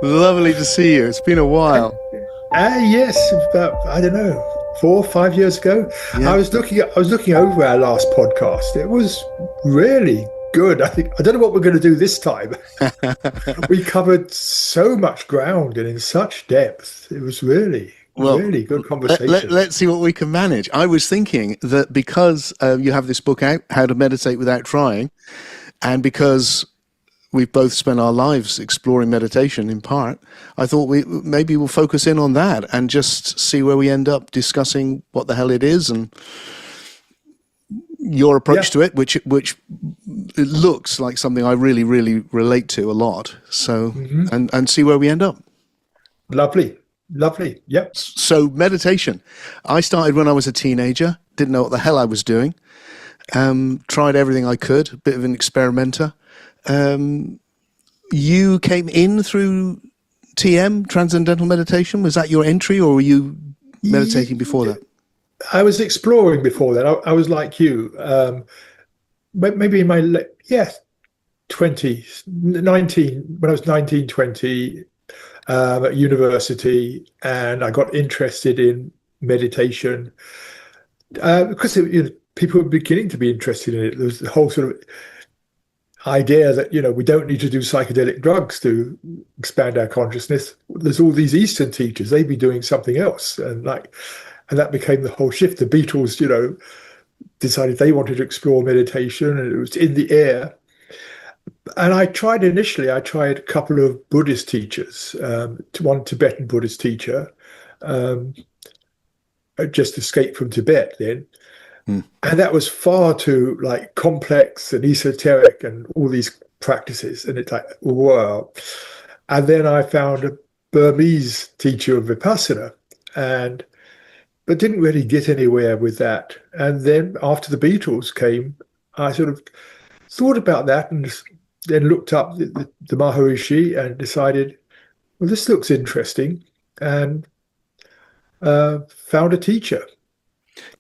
Lovely to see you. It's been a while. Yes, about I don't know, 4 or 5 years ago. Yeah. I was looking over our last podcast. It was really good. I don't know what we're going to do this time. We covered so much ground and in such depth. It was really, Well, really good conversation. let's see what we can manage. I was thinking that because you have this book out, How to Meditate Without Trying, and because we've both spent our lives exploring meditation in part, I thought maybe we'll focus in on that and just see where we end up discussing what the hell it is and your Yeah, approach to it, which it looks like something I really, really relate to a lot. So, hmm and see where we end up. lovely, lovely. Yep. So meditation. I started when I was a teenager, didn't know what the hell I was doing. Tried everything I could, a bit of an experimenter. Um, you came in through TM, Transcendental Meditation. Was that your entry, or were you meditating before that? I was exploring before that. I was like you, maybe in my yes 20s, 19, when I was 19, 20, at university, and I got interested in meditation because people were beginning to be interested in it. There was the whole sort of idea that we don't need to do psychedelic drugs to expand our consciousness. There's all these Eastern teachers; they'd be doing something else, and that became the whole shift. The Beatles, decided they wanted to explore meditation, and it was in the air. And I tried a couple of Buddhist teachers, one Tibetan Buddhist teacher, um, just escaped from Tibet then. Hmm. And that was far too like complex and esoteric and all these practices. And it's like, wow. And then I found a Burmese teacher of Vipassana and but didn't really get anywhere with that. And then after the Beatles came, I sort of thought about that and then looked up the Maharishi and decided, well, this looks interesting, and found a teacher.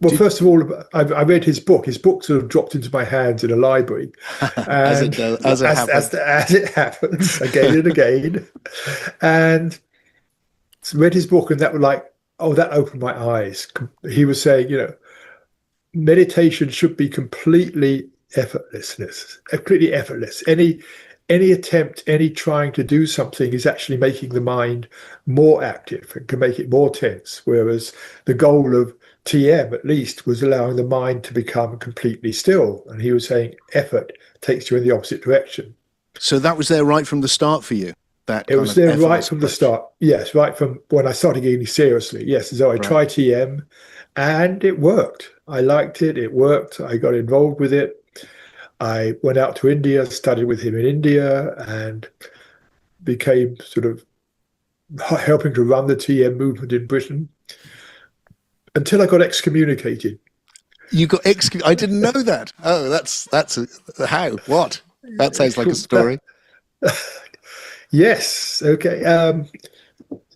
Well, Did, first of all, I read his book. His book sort of dropped into my hands in a library, as it and does, as it as happens. as it happens, again and again, and read his book, and that was like, oh, that opened my eyes. He was saying, meditation should be completely effortless. Any attempt, any trying to do something is actually making the mind more active and can make it more tense. Whereas the goal of TM, at least, was allowing the mind to become completely still. And he was saying effort takes you in the opposite direction. So that was there right from the start for you. That It kind was of there right effortless from the approach. start. Yes, right from when I started getting seriously. Yes, so I Right. tried TM and it worked. I liked it. It worked. I got involved with it. I went out to India, studied with him in India, and became sort of helping to run the TM movement in Britain until I got excommunicated. You got I didn't know that. Oh, how? What? That sounds like a story. Yes, okay.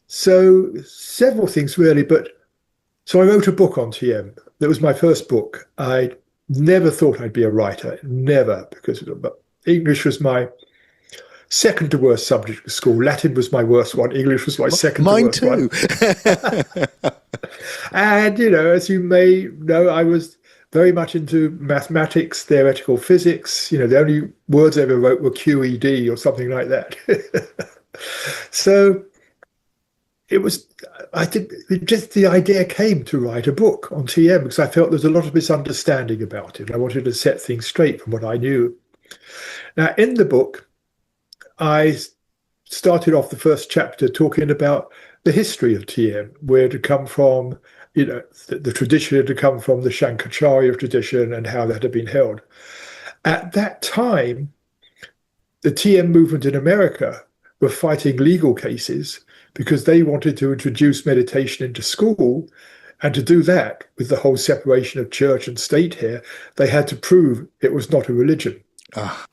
So several things really, but so I wrote a book on TM. That was my first book. I never thought I'd be a writer, never, because English was my second to worst subject at school. Latin was my worst one. English was my second to Mine worst one. too. And, as you may know, I was very much into mathematics, theoretical physics. The only words I ever wrote were QED or something like that. So it was, I did, it just the idea came to write a book on TM because I felt there's a lot of misunderstanding about it. I wanted to set things straight from what I knew. Now, in the book, I started off the first chapter talking about the history of TM, where it had come from, the tradition had come from the Shankaracharya tradition and how that had been held. At that time, the TM movement in America were fighting legal cases because they wanted to introduce meditation into school. And to do that, with the whole separation of church and state here, they had to prove it was not a religion. Ah,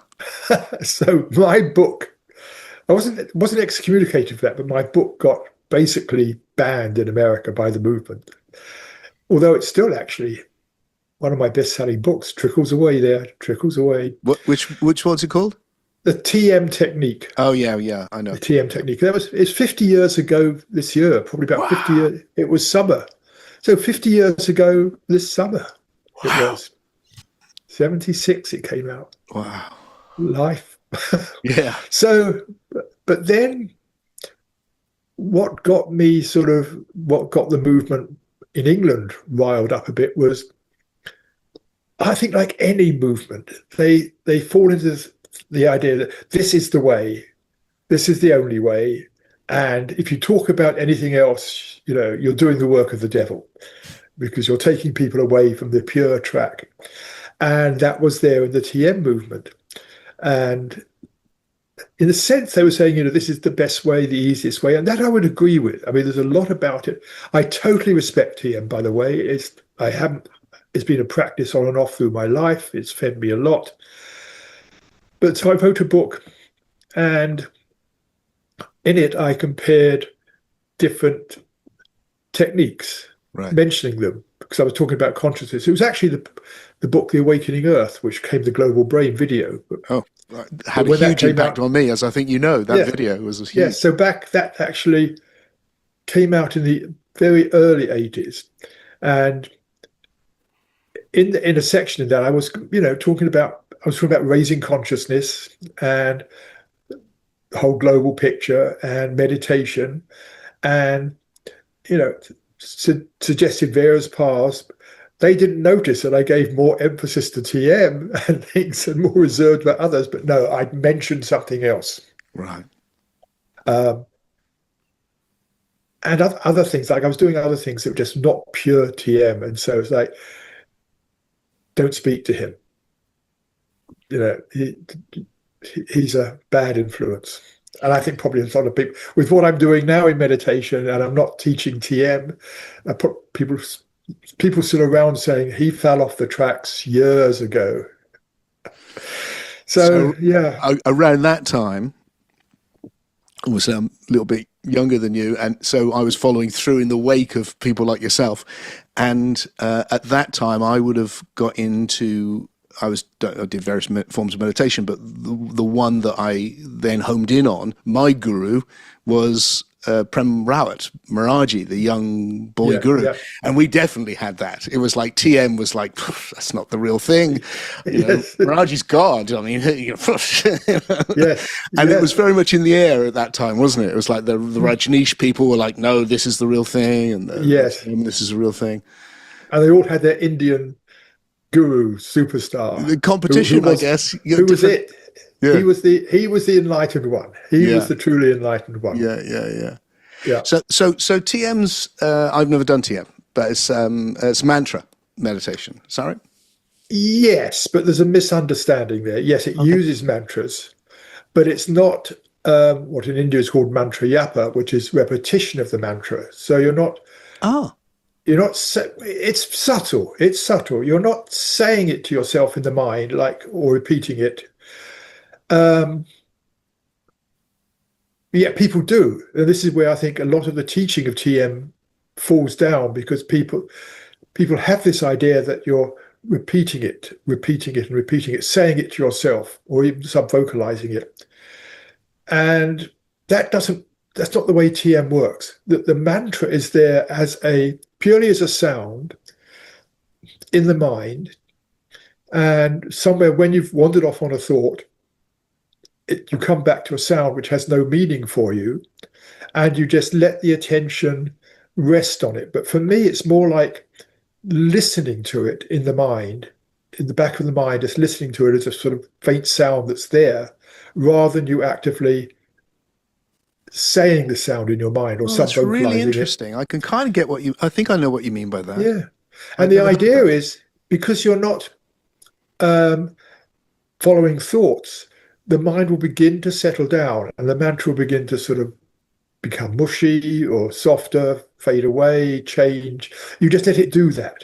So my book, I wasn't excommunicated for that, but my book got basically banned in America by the movement. Although it's still actually one of my best-selling books, trickles away there, trickles away. which what's it called? the TM technique. Oh yeah, yeah, I The know. TM technique. It's 50 years ago this year, probably about 50 Wow, years. It was summer. So 50 years ago this summer, it wow, was 76. It came out. wow. Life. Yeah, So, but then what got me sort of, what got the movement in England riled up a bit was, I think, like any movement, they fall into the idea that this is the way, this is the only way, and if you talk about anything else, you're doing the work of the devil because you're taking people away from the pure track. And that was there in the TM movement. And in a sense, they were saying, this is the best way, the easiest way. And that I would agree with. I mean, there's a lot about it. I totally respect TM, by the way. It's been a practice on and off through my life. It's fed me a lot. But so I wrote a book, and in it, I compared different techniques, right. mentioning them, because I was talking about consciousness. It was actually the book, The Awakening Earth, which came the Global Brain video. Oh, right. But Had a when that huge came impact out, on me, as I think you know. That yeah, video was yeah. huge. So that actually came out in the very early 80s. And in a section of that, I was, talking about raising consciousness and the whole global picture and meditation, and suggested various paths. They didn't notice that I gave more emphasis to TM and things and more reserved about others. But no, I mentioned something else. Right. Um, and other things, like I was doing other things that were just not pure TM. And so it's like, don't speak to him. He's a bad influence. And I think probably a lot of people, with what I'm doing now in meditation, and I'm not teaching TM, I put people still around saying he fell off the tracks years ago. So So yeah, around that time, I was a little bit younger than you, and so I was following through in the wake of people like yourself. And at that time, I would have got into. I did various forms of meditation, but the one that I then homed in on, my guru, was Prem Rawat, Maharaji, the young boy yeah, guru. yeah, And we definitely had that. It was like TM was like, that's not the real thing. yes, Maharaji's God. I mean, yes, and it yeah, was very much in the air at that time, wasn't it? It was like the Rajneesh people were like, no, this is the real thing. And yes. this is the real thing. And they all had their Indian guru superstar, The who competition, I was guess, you know, who was different. it. Yeah. He was the enlightened one. He was Yeah. the truly enlightened one. Yeah. Yeah. So TM's. I've never done TM, but it's mantra meditation. Is that right? Yes, but there's a misunderstanding there. Yes, it Okay. uses mantras, but it's not what in India is called mantra yapa, which is repetition of the mantra. So Ah, you're not. It's subtle. It's subtle. You're not saying it to yourself in the mind, or repeating it. Um, yeah, people do, and this is where I think a lot of the teaching of TM falls down, because people have this idea that you're repeating it, and repeating it, saying it to yourself, or even sub-vocalizing it. And that's not the way TM works. The mantra is there purely as a sound in the mind. And somewhere when you've wandered off on a thought, you come back to a sound which has no meaning for you, and you just let the attention rest on it. But for me, it's more like listening to it in the mind, in the back of the mind, just listening to it as a sort of faint sound that's there, rather than you actively saying the sound in your mind or well, that's really sub-vocalizing it. interesting. I can kind of get what you. I think I know what you mean by that. Yeah. And I've the never heard idea that. is, because you're not um, following thoughts, the mind will begin to settle down, and the mantra will begin to sort of become mushy or softer, fade away, change. You just let it do that.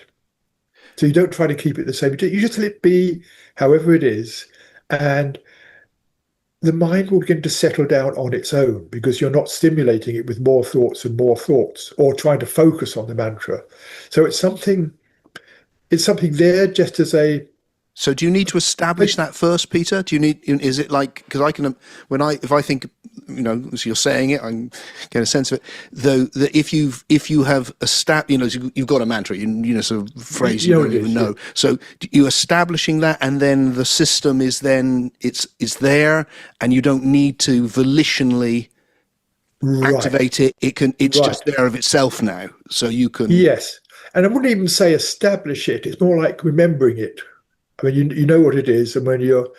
So you don't try to keep it the same. You just let it be however it is. And the mind will begin to settle down on its own, because you're not stimulating it with more thoughts and more thoughts, or trying to focus on the mantra. So it's something there just as a So do you need to establish that first, Peter? Do you need, is it like, because I can, if I think, as you're saying it, I can get a sense of it, though, that if you have established, you've got a mantra, sort of phrase you You know what don't it even is, yeah. know. So you establishing that, and then the system is then, it's there, and you don't need to volitionally Right, activate it. It's just right. there of itself now. So you can, Yes. And I wouldn't even say establish it. It's more like remembering it. I mean, you know what it is, and when you're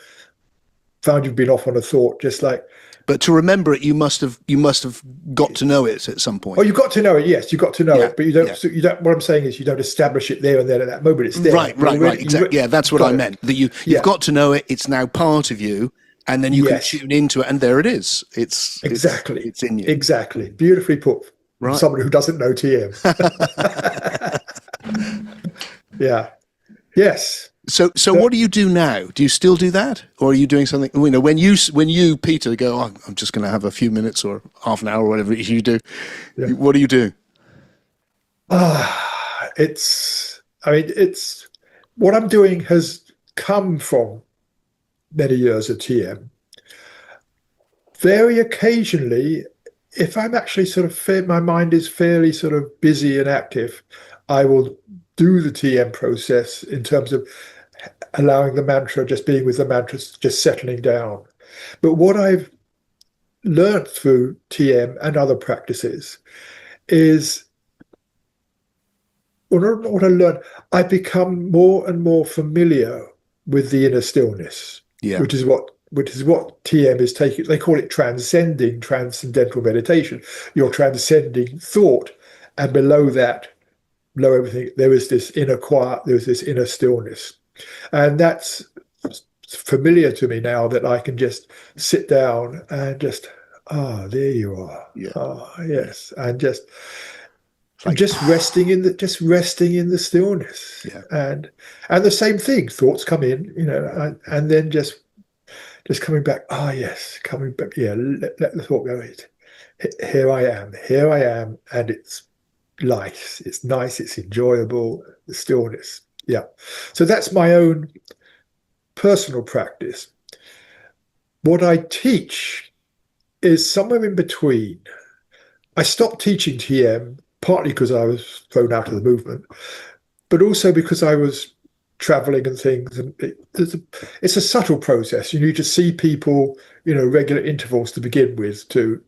found you've been off on a thought, just like, but to remember it, you must have got to know it at some oh, point. you've got to know it. Yes, you've got to know Yeah, it, but you don't. yeah. So you don't. What I'm saying is, you don't establish it there and then at that moment. It's there. Right, You right, right. already Exactly. Yeah, that's what got I it. meant. That you've Yeah. got to know it. It's now part of you, and then you can Yes. tune into it, and there it is. It's it's Exactly. it's in you. Exactly. Beautifully put from Right. someone who doesn't know TM. Yeah. Yes. So So, what do you do now? Do you still do that, or are you doing something? When you Peter go, oh, I'm just going to have a few minutes or half an hour or whatever it is you do. yeah. What do you do? It's. I mean, it's what I'm doing has come from many years of TM. Very occasionally, if I'm actually sort of my mind is fairly sort of busy and active, I will do the TM process in terms of allowing the mantra, just being with the mantra, just settling down. But what I've learned through TM and other practices is, or not what I learned, I've become more and more familiar with the inner stillness, Yeah, which is what TM is taking. They call it transcendental meditation. You're transcending thought, and below that, below everything, there is this inner quiet, there is this inner stillness. And that's familiar to me now, that I can just sit down and just, there you are. yeah, yeah. Yes. And just It's like, just resting in the stillness. yeah, And the same thing, thoughts come in, and then just coming back. Yes, coming back. Yeah, let the thought go. Here I am, and it's nice, it's enjoyable, the stillness. Yeah. So that's my own personal practice. What I teach is somewhere in between. I stopped teaching TM partly because I was thrown out of the movement, but also because I was traveling and things. And it's a subtle process. You need to see people, regular intervals to begin with, to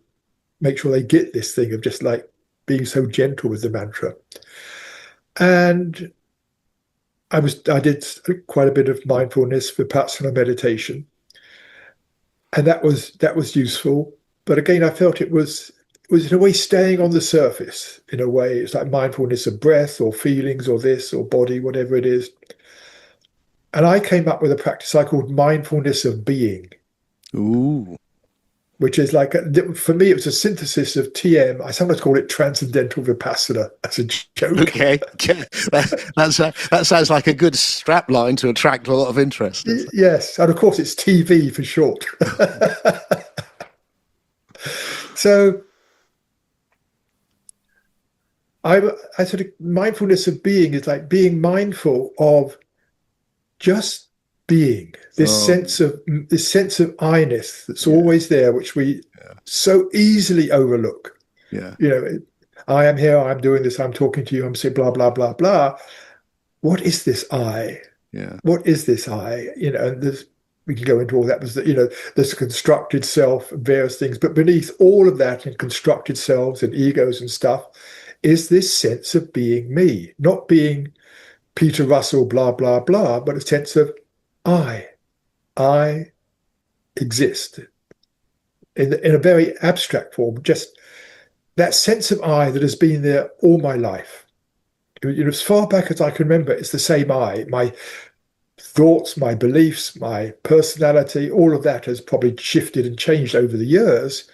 make sure they get this thing of just like being so gentle with the mantra. And I did quite a bit of mindfulness, vipassana meditation, and that was useful. But again, I felt it was in a way staying on the surface. In a way, it's like mindfulness of breath or feelings or this or body, whatever it is. And I came up with a practice I called mindfulness of being, ooh, which is like, for me, it was a synthesis of TM. I sometimes call it transcendental vipassana as a joke. okay. Yeah. That sounds like a good strap line to attract a lot of interest. Yes, and of course it's TV for short. So I sort of, mindfulness of being is like being mindful of just being, Oh, this sense of I-ness that's yeah, always there, which we yeah, so easily overlook. yeah, You know, I am here, I'm doing this, I'm talking to you, I'm saying blah, blah, blah, blah. What is this I? yeah, What is this I? And we can go into all that. There's a constructed self, various things, but beneath all of that, and constructed selves and egos and stuff, is this sense of being me, not being Peter Russell, blah, blah, blah, but a sense of I. I exist in a very abstract form, just that sense of I that has been there all my life. As far back as I can remember, it's the same I. My thoughts, my beliefs, my personality, all of that has probably shifted and changed over the years.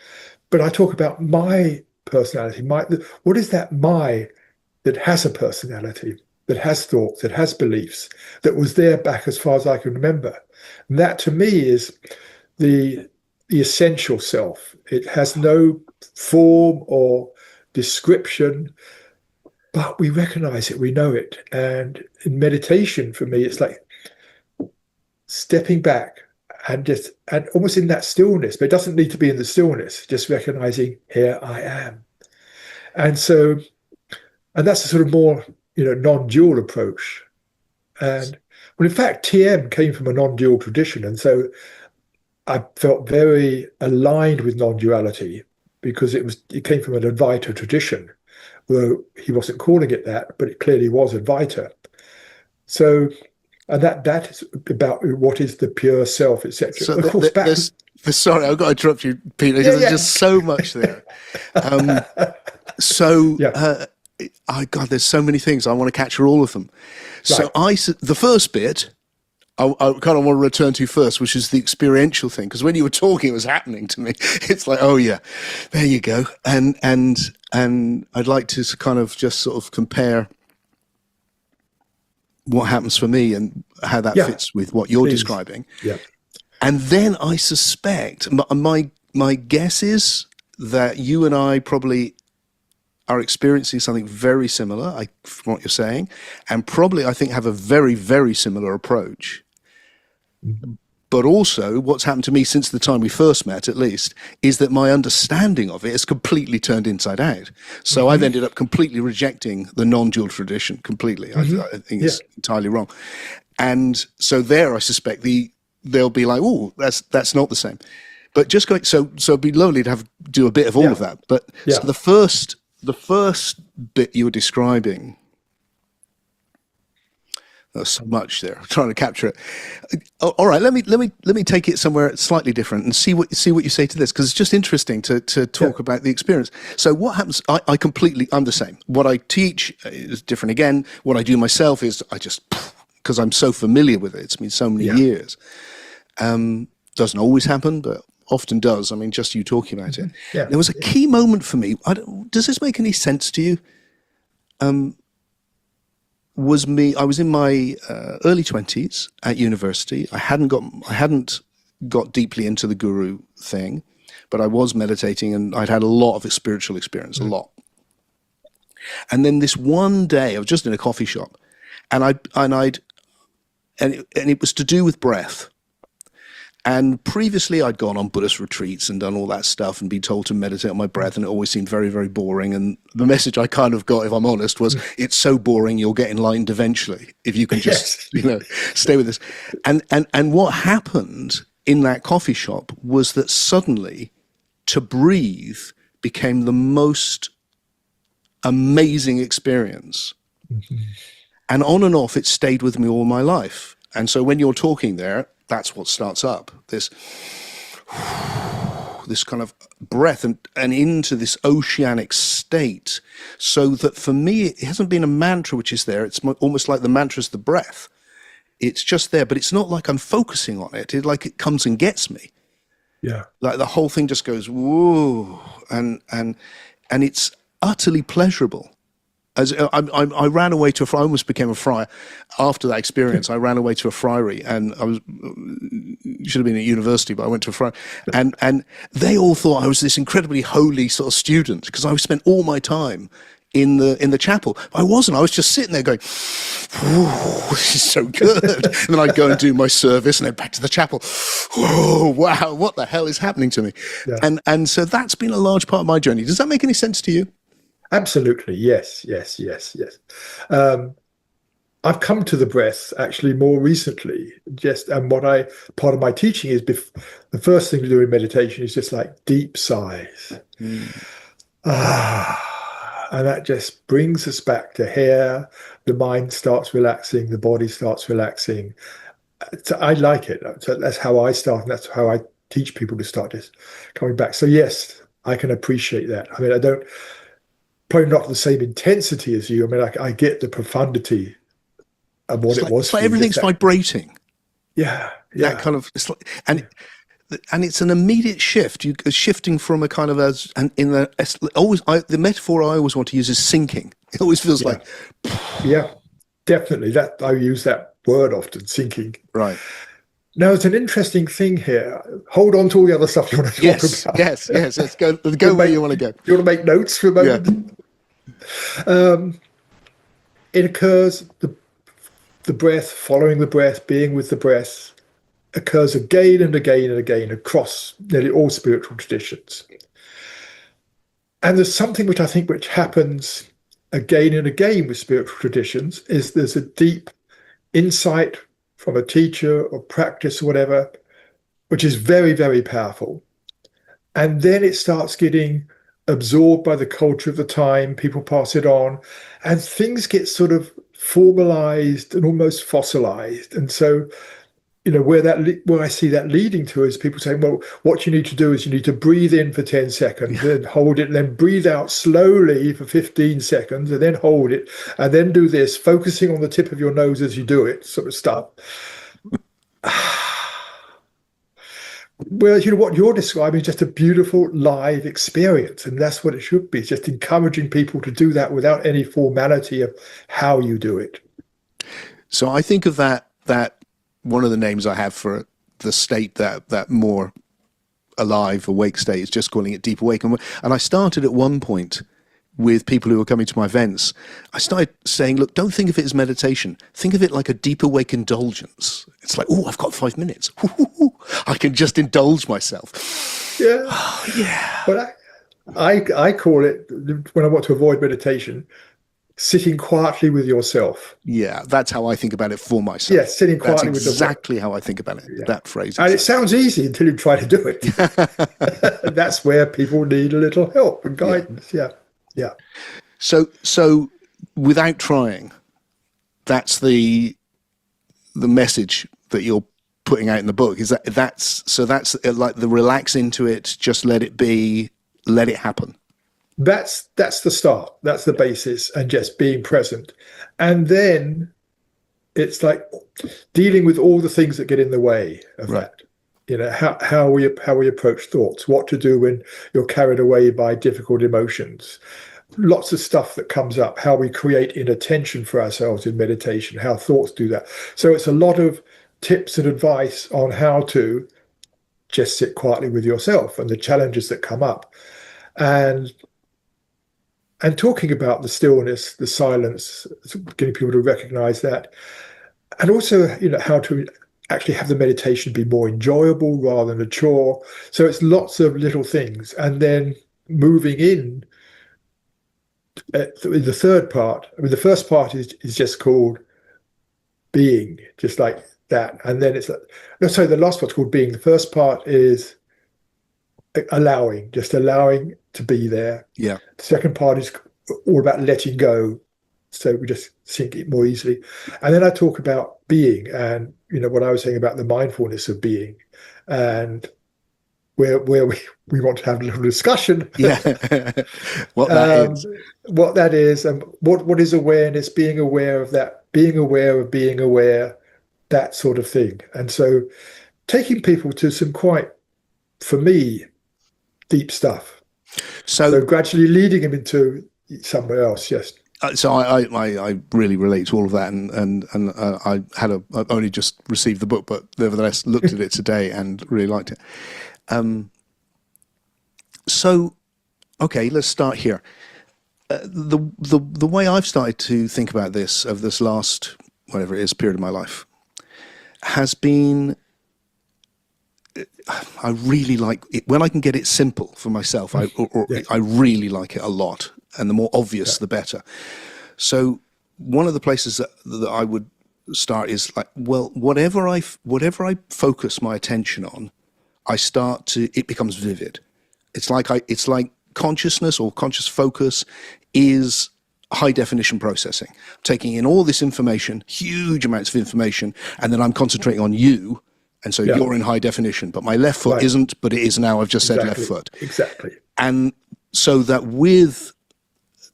But I talk about my personality. What is that my that has a personality, that has thoughts, that has beliefs, that was there back as far as I can remember? And that to me is the essential self. It has no form or description, but we recognize it, we know it. And in meditation, for me, it's like stepping back and almost in that stillness, but it doesn't need to be in the stillness, just recognizing here I am. And so, and that's a sort of more, non-dual approach. And well, in fact, TM came from a non-dual tradition. And so I felt very aligned with non-duality because it came from an Advaita tradition, although he wasn't calling it that, but it clearly was Advaita. So, and that is about what is the pure self, etc. So Of course, sorry, I've got to interrupt you, Peter. There's just so much there. There's so many things. I want to capture all of them. So the first bit, I kind of want to return to first, which is the experiential thing. Because when you were talking, it was happening to me. It's like, oh yeah, there you go. And I'd like to kind of just sort of compare what happens for me and how that fits with what you're describing. Yeah. And then I suspect, my guess is that you and I probably are experiencing something very similar, from what you're saying, and probably, I think, have a very, very similar approach. Mm-hmm. But also, what's happened to me since the time we first met, at least, is that my understanding of it has completely turned inside out. So I've ended up completely rejecting the non-dual tradition completely. I think it's entirely wrong. And so there, I suspect they'll be like, oh, that's not the same. But just going, so it'd be lovely to do a bit of all of that. But so the first bit you were describing, there's so much there. I'm trying to capture it. All right, let me take it somewhere slightly different and see what you say to this, because it's just interesting to talk about the experience. So what happens? I'm the same. What I teach is different again. What I do myself is I just, because I'm so familiar with it. It's been so many years. Doesn't always happen, but often does. I mean, just you talking about it. Yeah. There was a key moment for me. Does this make any sense to you? I was in my early 20s at university. I hadn't got deeply into the guru thing, but I was meditating and I'd had a lot of spiritual experience, a lot. And then this one day, I was just in a coffee shop, and it was to do with breath. And previously I'd gone on Buddhist retreats and done all that stuff and been told to meditate on my breath, and it always seemed very, very boring. And the message I kind of got, if I'm honest, was it's so boring you'll get enlightened eventually if you can just stay with this. And what happened in that coffee shop was that suddenly to breathe became the most amazing experience. And on and off it stayed with me all my life. And so when you're talking there, that's what starts up, this kind of breath and into this oceanic state, so that for me, it hasn't been a mantra which is there. It's almost like the mantra's the breath. It's just there, but it's not like I'm focusing on it. It comes and gets me. Yeah. Like the whole thing just goes, whoa, and it's utterly pleasurable. As I ran away to I almost became a friar after that experience. I ran away to a friary, and I should have been at university, but I went to a friary, and they all thought I was this incredibly holy sort of student because I spent all my time in the chapel. But I wasn't. I was just sitting there going, "This is so good." And then I'd go and do my service, and then back to the chapel. Whoa, wow, what the hell is happening to me? Yeah. And so that's been a large part of my journey. Does that make any sense to you? Absolutely, yes. I've come to the breath actually more recently. Part of my teaching is the first thing to do in meditation is just like deep sighs. And that just brings us back to here. The mind starts relaxing, the body starts relaxing. So I like it. So that's how I start, and that's how I teach people to start this coming back. So yes, I can appreciate that. I mean, I don't. Probably not the same intensity as you. I mean, I get the profundity of what it was. It's like everything's vibrating. Yeah. That kind of, it's like, and it's an immediate shift. You shifting from a kind of the metaphor I always want to use is sinking. It always feels like. Yeah, definitely. That I use that word often, sinking. Right. Now, it's an interesting thing here. Hold on to all the other stuff you want to talk about. Yes. Let's go where you want to go. You want to make notes for a moment? Yeah. It occurs, the breath, following the breath, being with the breath, occurs again and again and again across nearly all spiritual traditions. And there's something which I think which happens again and again with spiritual traditions is there's a deep insight from a teacher or practice or whatever, which is very, very powerful. And then it starts getting absorbed by the culture of the time, people pass it on, and things get sort of formalized and almost fossilized. And so, where I see that leading to is people saying, well, what you need to do is you need to breathe in for 10 seconds, then hold it, and then breathe out slowly for 15 seconds, and then hold it, and then do this, focusing on the tip of your nose as you do it, sort of stuff. Whereas, what you're describing is just a beautiful live experience, and that's what it should be. It's just encouraging people to do that without any formality of how you do it. So I think of that one of the names I have for the state, that more alive, awake state, is just calling it deep awake. And I started at one point with people who were coming to my events. I started saying, look, don't think of it as meditation. Think of it like a deep awake indulgence. It's like, oh, I've got 5 minutes. I can just indulge myself. Yeah. Oh, yeah. But I call it, when I want to avoid meditation, sitting quietly with yourself. Yeah, that's how I think about it for myself. Yes, sitting quietly with yourself. That's exactly how I think about it, that phrase. And it sounds easy until you try to do it. That's where people need a little help and guidance. Yeah. So without trying, that's the message that you're putting out in the book. Is that's like the relax into it, just let it be, let it happen. That's the start. That's the basis, and just being present. And then it's like dealing with all the things that get in the way of that. How we approach thoughts, what to do when you're carried away by difficult emotions. Lots of stuff that comes up, how we create inattention for ourselves in meditation, how thoughts do that. So it's a lot of tips and advice on how to just sit quietly with yourself and the challenges that come up. And talking about the stillness, the silence, getting people to recognize that. And also, how to actually have the meditation be more enjoyable rather than a chore. So it's lots of little things. And then moving in the third part, the first part is just called being, just like that. And then it's, the last part's called being. The first part is allowing to be there. Yeah. The second part is all about letting go, so we just sink it more easily. And then I talk about being, and what I was saying about the mindfulness of being, and where we want to have a little discussion. Yeah. What that is, and what is awareness, being aware of that, being aware of being aware, that sort of thing. And so taking people to some quite, for me, deep stuff. So gradually leading them into somewhere else. Yes. So I really relate to all of that, and I've only just received the book, but nevertheless looked at it today and really liked it. So, okay, let's start here. The way I've started to think about this over this last, whatever it is, period of my life, has been, I really like it when I can get it simple for myself. I really like it a lot, and the more obvious, the better. So one of the places that I would start is like, well, whatever I focus my attention on, it becomes vivid. It's like consciousness or conscious focus is high definition processing, taking in all this information, huge amounts of information, and then I'm concentrating on you. And so you're in high definition, but my left foot isn't, but it is now. I've just said left foot. Exactly. And so that with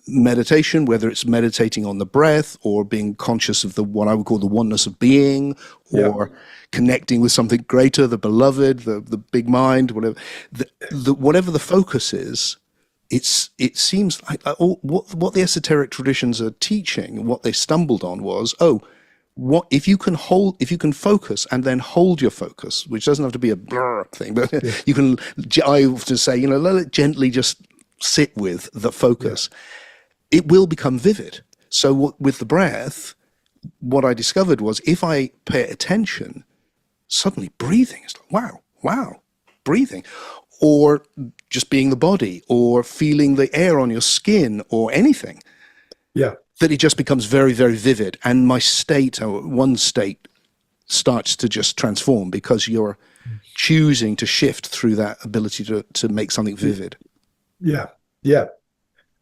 meditation, whether it's meditating on the breath or being conscious of what I would call the oneness of being, or connecting with something greater, the beloved, the big mind, whatever, whatever the focus is, it seems like what the esoteric traditions are teaching, what they stumbled on was, what if you can focus and then hold your focus, which doesn't have to be a blur thing, but you can. I often say, let it gently just sit with the focus. It will become vivid. So with the breath, what I discovered was if I pay attention, suddenly breathing is like, wow, breathing. Or just being the body, or feeling the air on your skin, or anything. Yeah. That it just becomes very, very vivid. And my state, or one state, starts to just transform because you're choosing to shift through that ability to make something vivid. Yeah. Yeah.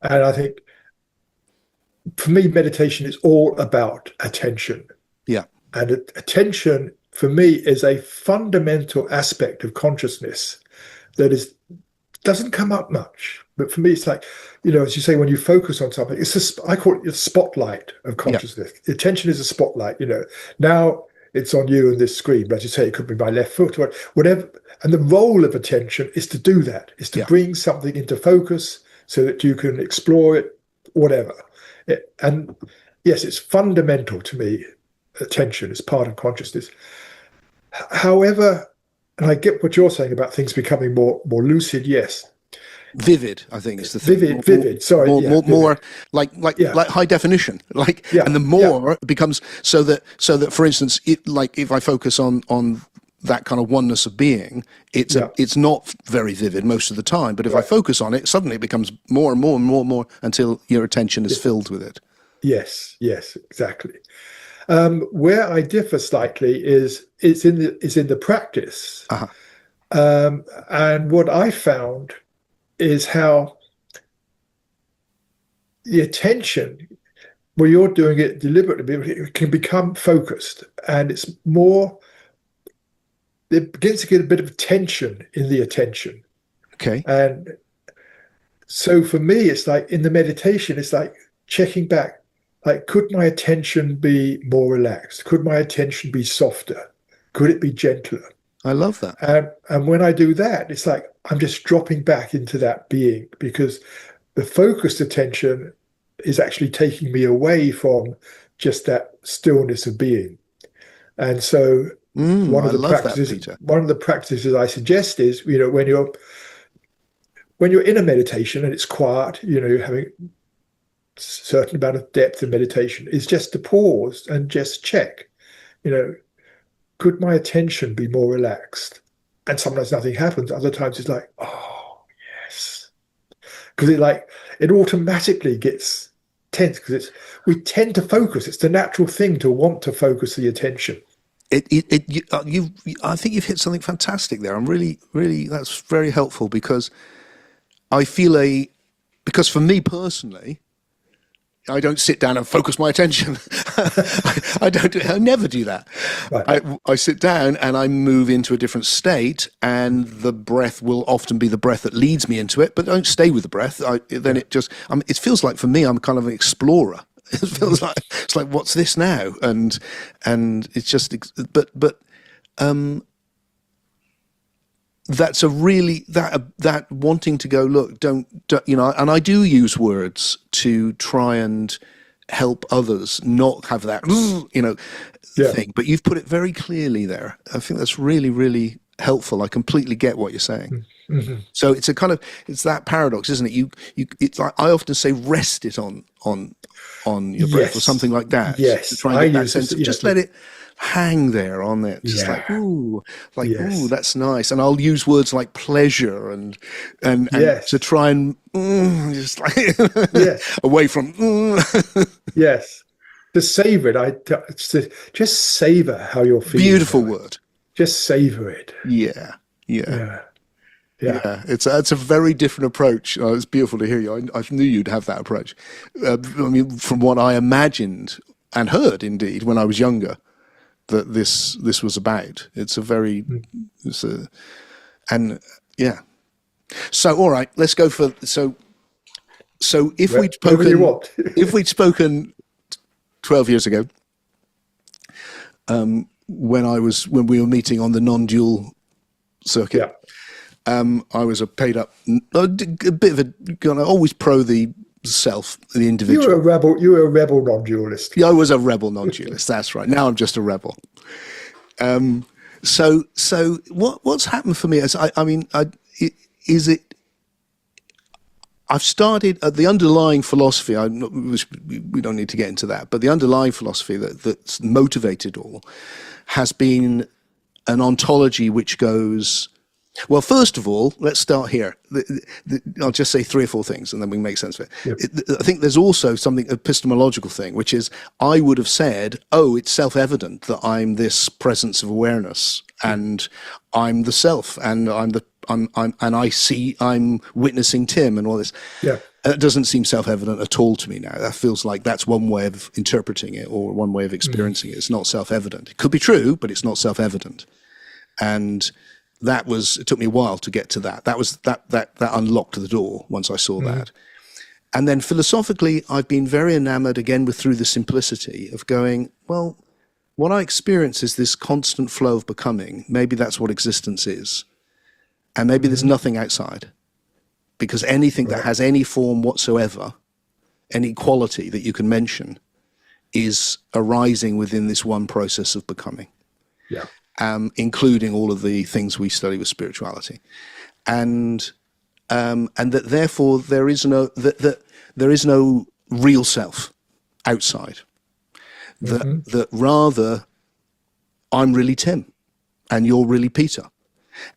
And I think for me, meditation is all about attention. Yeah. And attention for me is a fundamental aspect of consciousness that doesn't come up much. But for me, it's like, as you say, when you focus on something, I call it the spotlight of consciousness. Yeah. Attention is a spotlight, Now it's on you and this screen, but as you say, it could be my left foot or whatever. And the role of attention is to do that, is to bring something into focus so that you can explore it, whatever. And yes, it's fundamental to me. Attention is part of consciousness. However, and I get what you're saying about things becoming more lucid. Yes, vivid. I think is the thing. Vivid. Sorry, more like high definition. And the more it becomes so that for instance, if I focus on that kind of oneness of being, it's not very vivid most of the time. But if I focus on it, suddenly it becomes more and more and more and more until your attention is filled with it. Yes, exactly. Where I differ slightly is in the practice. Uh-huh. And what I found is how the attention, where you're doing it deliberately, it can become focused, and it begins to get a bit of tension in the attention. Okay. And so for me, it's like in the meditation, it's like checking back. Like, could my attention be more relaxed? Could my attention be softer? Could it be gentler? I love that. And when I do that, it's like I'm just dropping back into that being, because the focused attention is actually taking me away from just that stillness of being. And so one of the practices I suggest is, when you're in a meditation and it's quiet, you're having certain amount of depth in meditation, is just to pause and just check, could my attention be more relaxed? And sometimes nothing happens. Other times it's like, oh, yes. Because it automatically gets tense, because we tend to focus. It's the natural thing to want to focus the attention. I think you've hit something fantastic there. I'm really, that's very helpful, because I feel because for me personally, I don't sit down and focus my attention. I never do that. Right. I sit down and I move into a different state, and the breath will often be the breath that leads me into it, but I don't stay with the breath. It feels like for me, I'm kind of an explorer. It feels like, it's like, what's this now? And it's just, but that's a really, that wanting to go, look, don't, and I do use words to try and help others not have that, thing. But you've put it very clearly there. I think that's really, really helpful. I completely get what you're saying. Mm-hmm. So it's it's that paradox, isn't it? It's like, I often say, rest it on your breath or something like that. Yes. To try and get that sense of just let it hang there on it, just ooh, that's nice. And I'll use words like pleasure and to try and just like away from yes, to savor it. Just savor how you're feeling. Beautiful word. Just savor it. Yeah. It's a very different approach. It's beautiful to hear you. I knew you'd have that approach. From what I imagined and heard, indeed, when I was younger, that this was about. So all right, let's go for so if we'd spoken 12 years ago, when we were meeting on the non-dual circuit, I was a bit of a always pro the self, the individual. You were a rebel non-dualist. Yeah, I was a rebel non-dualist. That's right. Now I'm just a rebel. So what's happened for me is I've started the underlying philosophy. We don't need to get into that, but the underlying philosophy that's motivated all has been an ontology which goes, well, first of all, let's start here. I'll just say 3 or 4 things and then we can make sense of it. Yep. I think there's also something epistemological thing, which is I would have said, oh, it's self-evident that I'm this presence of awareness and I'm the self and I'm witnessing Tim and all this. Yeah. It doesn't seem self-evident at all to me now. That feels like that's one way of interpreting it or one way of experiencing it. It's not self-evident. It could be true, but it's not self-evident. And it took me a while to get to that. That unlocked the door once I saw that. And then philosophically, I've been very enamored again through the simplicity of going, well, what I experience is this constant flow of becoming. Maybe that's what existence is. And maybe there's nothing outside. Because anything that has any form whatsoever, any quality that you can mention, is arising within this one process of becoming. Yeah. Including all of the things we study with spirituality, and that therefore there is no real self outside. That rather I'm really Tim, and you're really Peter,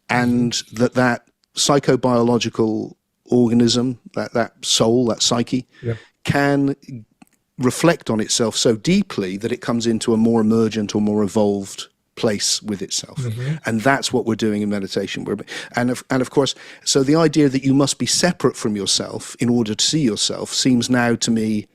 and that psychobiological organism, that soul, that psyche, can reflect on itself so deeply that it comes into a more emergent or more evolved place with itself. And that's what we're doing in meditation. And of course, so the idea that you must be separate from yourself in order to see yourself seems now to me,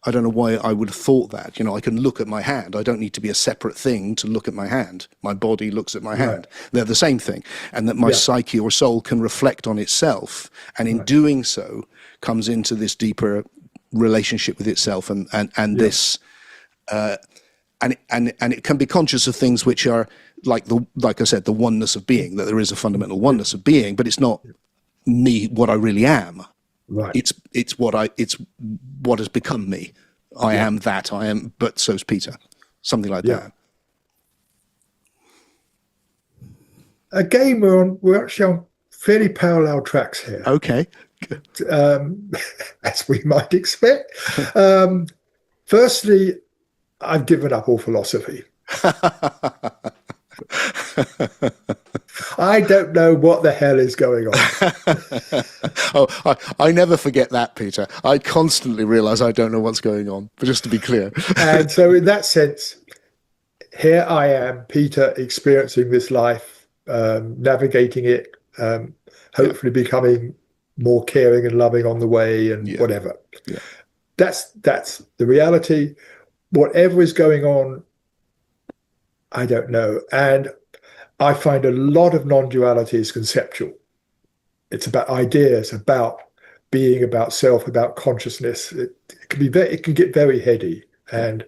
I don't know why I would have thought that. I can look at my hand. I don't need to be a separate thing to look at my hand. My body looks at my hand. They're the same thing. And that my psyche or soul can reflect on itself. And in doing so, comes into this deeper relationship with itself and this... And it can be conscious of things which are like I said, the oneness of being, that there is a fundamental oneness of being, but it's not me, what I really am. Right. It's what has become me. I am that, I am, but so's Peter. Something like that. Again, we're actually on fairly parallel tracks here. Okay. As we might expect. Firstly, I've given up all philosophy. I don't know what the hell is going on. I never forget that, Peter. I constantly realize I don't know what's going on, but just to be clear. And so in that sense, here I am, Peter, experiencing this life, navigating it, hopefully becoming more caring and loving on the way and whatever. Yeah. That's the reality. Whatever is going on, I don't know. And I find a lot of non-duality is conceptual. It's about ideas, about being, about self, about consciousness. It can get very heady. And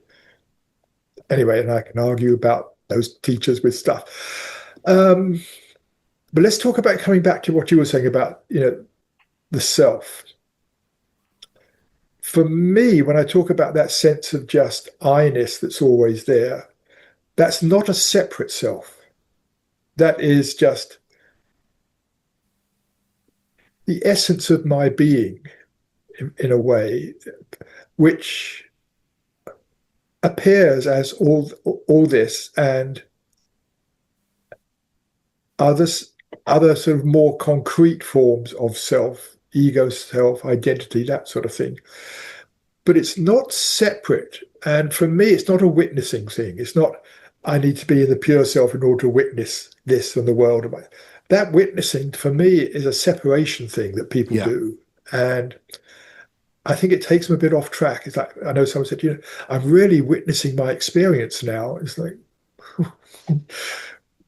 anyway, and I can argue about those teachers with stuff. But let's talk about coming back to what you were saying about, the self. For me, when I talk about that sense of just I-ness that's always there, that's not a separate self. That is just the essence of my being, in a way, which appears as all this and other sort of more concrete forms of self, ego, self, identity, that sort of thing. But it's not separate. And for me, it's not a witnessing thing. It's not, I need to be in the pure self in order to witness this and the world. That witnessing, for me, is a separation thing that people do. And I think it takes them a bit off track. It's like, I know someone said, I'm really witnessing my experience now. It's like,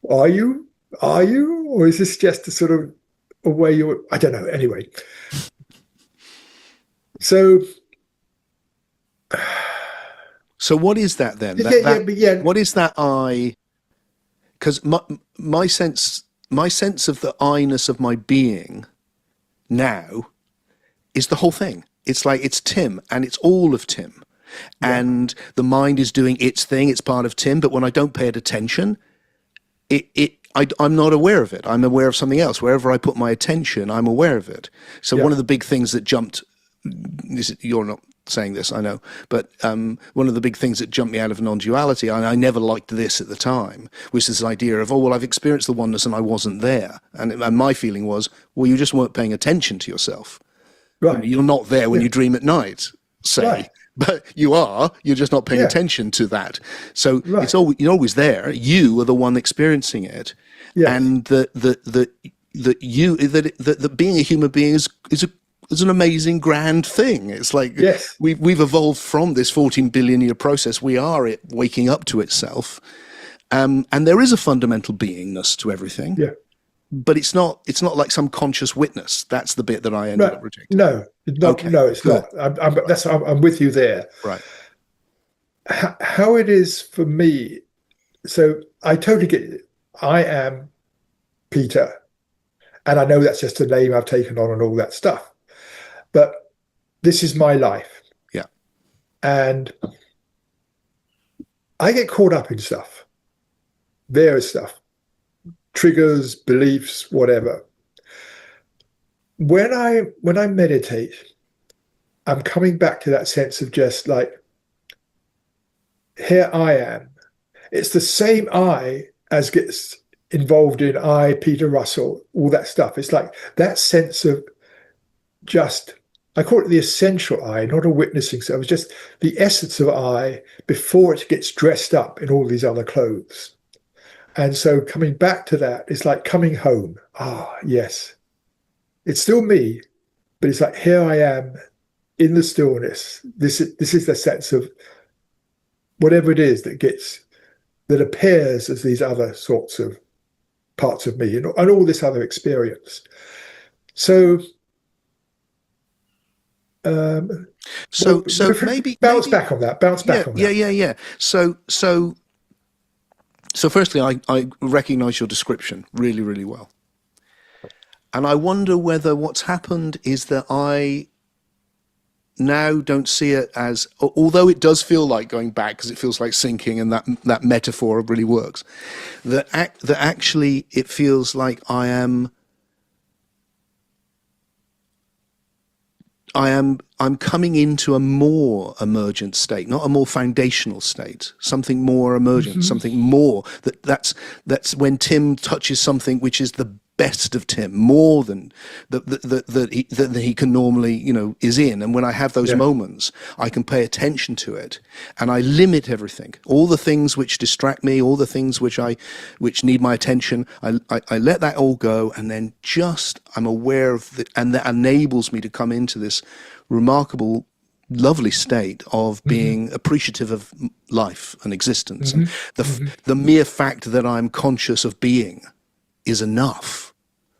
are you? Or is this just a sort of a way you're, I don't know. Anyway. So what is that then? What is that I? Because my sense of the I-ness of my being now is the whole thing. It's like it's Tim and it's all of Tim. And the mind is doing its thing. It's part of Tim. But when I don't pay it attention, I'm not aware of it. I'm aware of something else. Wherever I put my attention, I'm aware of it. So one of the big things that jumped, you're not saying this, I know, but one of the big things that jumped me out of non-duality, and I never liked this at the time, was this idea of, oh, well, I've experienced the oneness and I wasn't there. And my feeling was, well, you just weren't paying attention to yourself. Right. You're not there when Yeah. you dream at night, say. Right. But you're just not paying Yeah. attention to that. So Right. you're always there. You are the one experiencing it. Yes. And that being a human being is an amazing, grand thing. It's like Yes. we've evolved from this 14 billion year process. We are it waking up to itself. And there is a fundamental beingness to everything. Yeah. But it's not like some conscious witness. That's the bit that I ended up rejecting. No, Okay, no, it's good. not. I'm with you there. Right. How it is for me. So I totally get it. I am Peter, and I know that's just a name I've taken on and all that stuff. But this is my life. Yeah. And I get caught up in stuff, various stuff, triggers, beliefs, whatever. When I meditate, I'm coming back to that sense of just like, here I am. It's the same I as gets involved in I, Peter Russell, all that stuff. It's like that sense of just, I call it the essential I, not a witnessing self. It's just the essence of I before it gets dressed up in all these other clothes. And so coming back to that, it's like coming home. Ah, yes. It's still me, but it's like, here I am in the stillness. This is the sense of whatever it is that appears as these other sorts of parts of me and all this other experience. So maybe bounce back on that. Yeah. So firstly, I recognize your description really, really well. And I wonder whether what's happened is that I now don't see it as, although it does feel like going back because it feels like sinking, and that metaphor really works, that actually it feels like I'm coming into a more emergent state, not a more foundational state, something more emergent, something more that's when Tim touches something which is the best of Tim, more than that he can normally, is in. And when I have those moments, I can pay attention to it, and I limit everything, all the things which distract me, all the things which need my attention. I let that all go, and then just I'm aware of it, and that enables me to come into this remarkable, lovely state of being appreciative of life and existence. And the mere fact that I'm conscious of being is enough.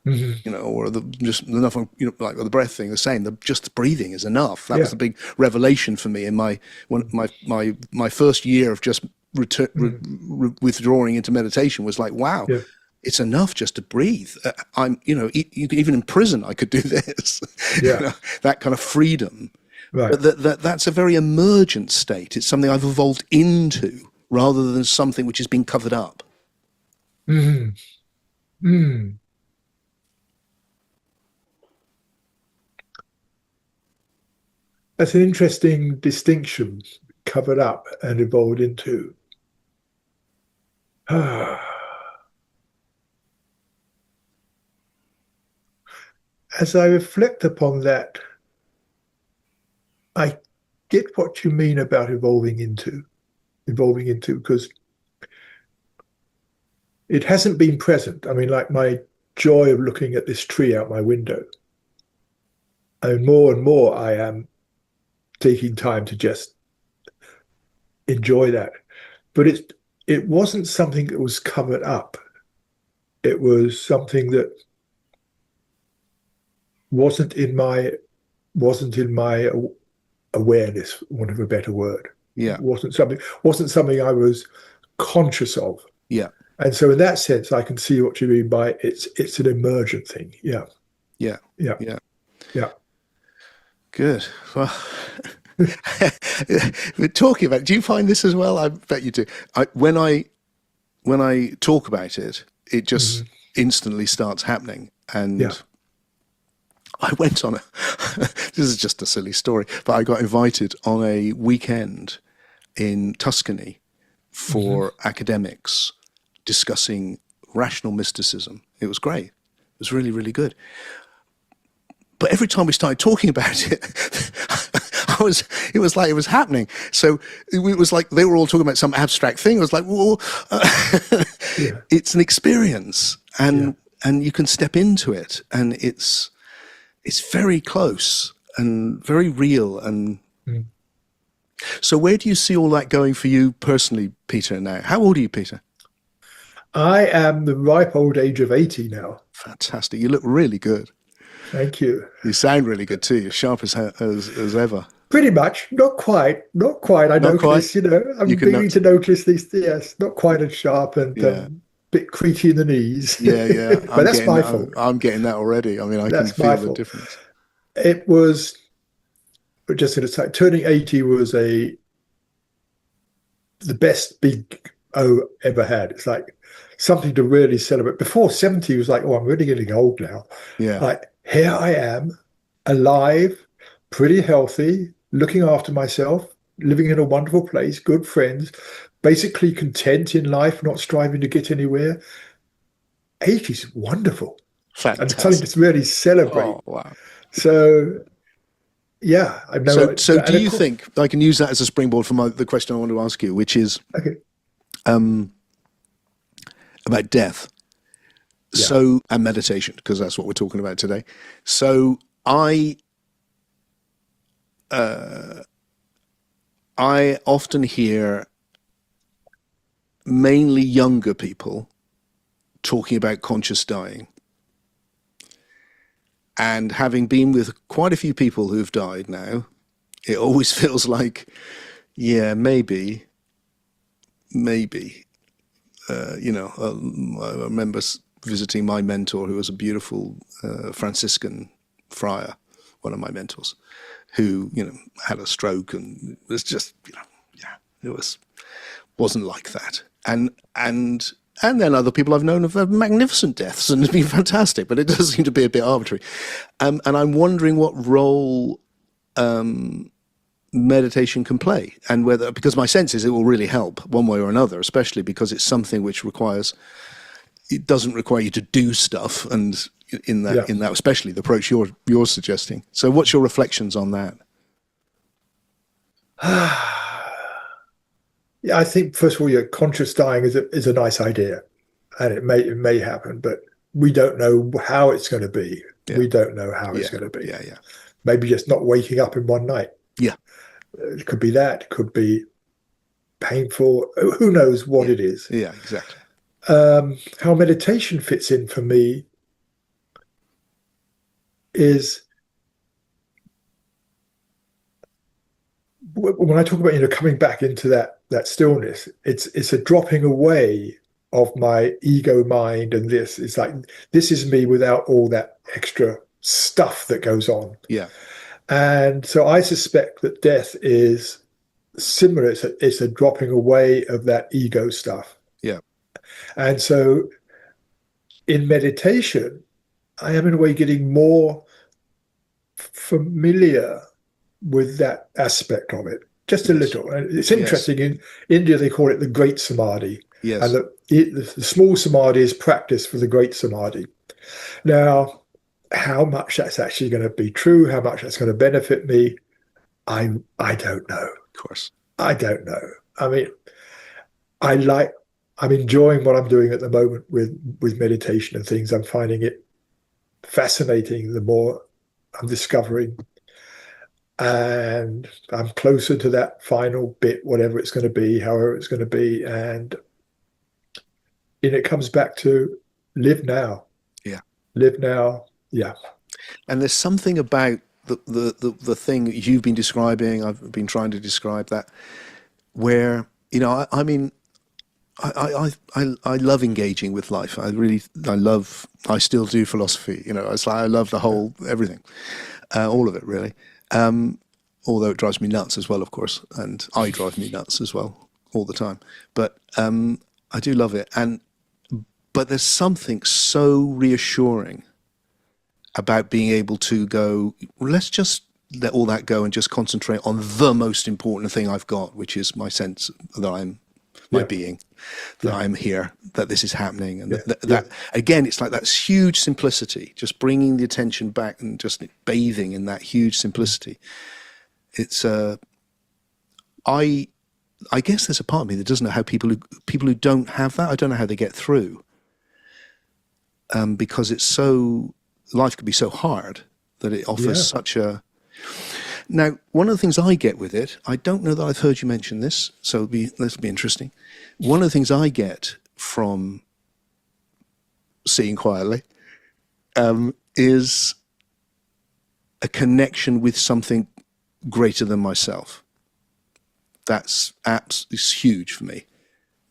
Or just enough, like the breath thing, the same. Just breathing is enough. That was the big revelation for me in my first year of just withdrawing into meditation. Was like, wow, it's enough just to breathe. I'm, even in prison, I could do this. That kind of freedom. Right. But that's a very emergent state. It's something I've evolved into rather than something which has been covered up. That's an interesting distinction, covered up and evolved into. As I reflect upon that, I get what you mean about evolving into, because it hasn't been present. I mean, like my joy of looking at this tree out my window. And more I am taking time to just enjoy that. But it wasn't something that was covered up. It was something that wasn't in my awareness, for want of a better word. Yeah. Wasn't something I was conscious of. Yeah. And so in that sense, I can see what you mean by it's an emergent thing. Yeah. Yeah. Yeah. Yeah. Yeah. Good. Well, we're talking about. Do you find this as well? I bet you do. When I talk about it, it just instantly starts happening. And I went on this is just a silly story, but I got invited on a weekend in Tuscany for academics discussing rational mysticism. It was great. It was really, really good. But every time we started talking about it, it was like it was happening. So it was like they were all talking about some abstract thing. It was like, well, it's an experience, and you can step into it, and it's very close and very real. And so, where do you see all that going for you personally, Peter? Now, how old are you, Peter? I am the ripe old age of 80 now. Fantastic! You look really good. Thank you. You sound really good too. You're sharp as ever. Pretty much, not quite. I notice, I'm beginning to notice these. Yes, not quite as sharp and bit creaky in the knees. Yeah. But that's my fault. I'm getting that already. I mean, I can feel the difference. It was just going to say, turning 80 was the best big O ever had. It's like something to really celebrate. Before 70 was like, oh, I'm really getting old now. Yeah. Like, here I am, alive, pretty healthy, looking after myself, living in a wonderful place, good friends, basically content in life, not striving to get anywhere. 80 is wonderful. Fantastic. And something to really celebrate. Oh, wow. So, yeah. I know. So do you think, I can use that as a springboard for the question I want to ask you, which is about death. So, and meditation, because that's what we're talking about today. So I often hear mainly younger people talking about conscious dying. And having been with quite a few people who've died now, it always feels like, yeah, maybe. I remember visiting my mentor, who was a beautiful Franciscan friar, one of my mentors, who had a stroke, and it was just it wasn't like that. And then other people I've known have had magnificent deaths, and it's been fantastic, but it does seem to be a bit arbitrary. And I'm wondering what role meditation can play, and whether, because my sense is it will really help one way or another, especially because it's something which it doesn't require you to do stuff, and in that especially the approach you're suggesting. So what's your reflections on that? Yeah, I think first of all, conscious dying is a nice idea, and it may happen, but we don't know how it's going to be. Yeah. We don't know how it's going to be. Yeah. Maybe just not waking up in one night. Yeah. It could be that. It could be painful. Who knows what it is? Yeah, exactly. How meditation fits in for me is when I talk about coming back into that stillness, it's a dropping away of my ego mind, and it's like, this is me without all that extra stuff that goes on. Yeah. And so I suspect that death is similar. It's a dropping away of that ego stuff. Yeah. And so in meditation, I am in a way getting more familiar with that aspect of it, just a little. And it's interesting. In India, they call it the great samadhi. Yes. And the small samadhi is practice for the great samadhi. Now, how much that's actually going to be true, how much that's going to benefit me, I don't know. Of course. I don't know. I mean, I'm enjoying what I'm doing at the moment with meditation and things. I'm finding it fascinating the more I'm discovering. And I'm closer to that final bit, whatever it's going to be, however it's going to be. And it comes back to live now. Yeah. Live now. Yeah. And there's something about the thing you've been describing, I've been trying to describe that, where, I love engaging with life. I still do philosophy. It's like I love the whole, everything, all of it really. Although it drives me nuts as well, of course. And I drive me nuts as well all the time. But I do love it. But there's something so reassuring about being able to go, let's just let all that go and just concentrate on the most important thing I've got, which is my sense that I'm my Yeah. being, that I'm here, that this is happening. And Yeah. that again, it's like that huge simplicity, just bringing the attention back and just bathing in that huge simplicity. It's, I guess there's a part of me that doesn't know how people who don't have that, I don't know how they get through. Because it's so, life could be so hard that it offers such a. Now, one of the things I get with it, I don't know that I've heard you mention this, so this will be interesting. One of the things I get from seeing quietly is a connection with something greater than myself. That's is huge for me.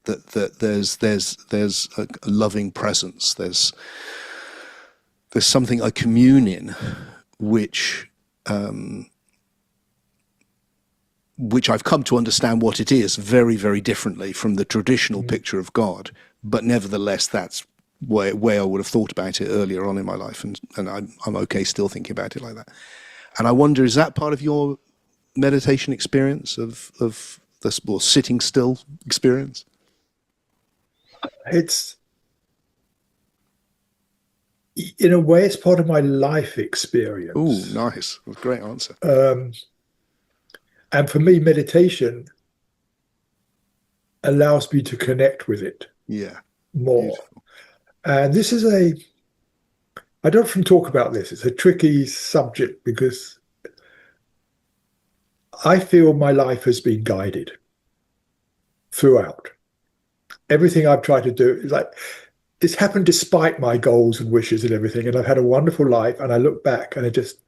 That there's a loving presence. There's something I commune in, which I've come to understand what it is very, very differently from the traditional picture of God. But nevertheless, that's way I would have thought about it earlier on in my life, and I'm okay still thinking about it like that. And I wonder, is that part of your meditation experience of this, or sitting still experience? It's, in a way, it's part of my life experience. Oh, nice. That's a great answer. And for me, meditation allows me to connect with it more. Beautiful. And this is I don't often talk about this. It's a tricky subject because I feel my life has been guided throughout. Everything I've tried to do is like, it's happened despite my goals and wishes and everything. And I've had a wonderful life. And I look back and it just,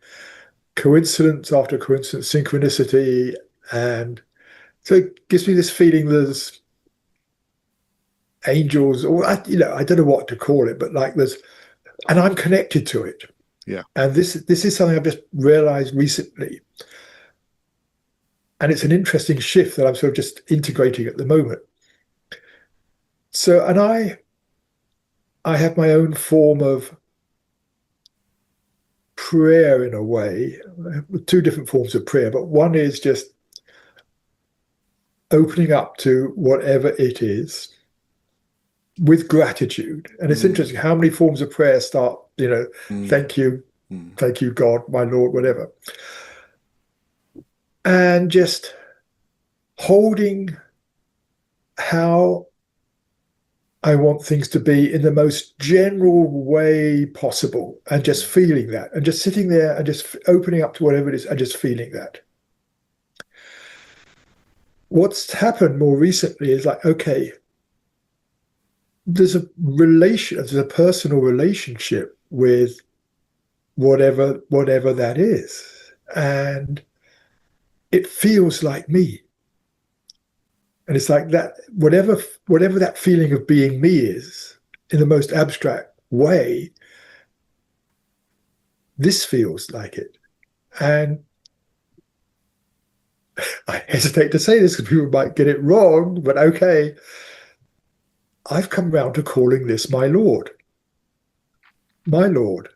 coincidence after coincidence, synchronicity. And so it gives me this feeling there's angels, or, I don't know what to call it, but like and I'm connected to it. Yeah. And this is something I've just realized recently. And it's an interesting shift that I'm sort of just integrating at the moment. So, and I have my own form of prayer in a way, with two different forms of prayer, but one is just opening up to whatever it is with gratitude. And it's interesting how many forms of prayer start, thank you, God, my Lord, whatever. And just holding how I want things to be in the most general way possible, and just feeling that, and just sitting there and just opening up to whatever it is and just feeling that. What's happened more recently is like, okay, there's a personal relationship with whatever that is, and it feels like me. And it's like that, whatever that feeling of being me is, in the most abstract way, this feels like it. And I hesitate to say this because people might get it wrong, but okay. I've come round to calling this my Lord. My Lord.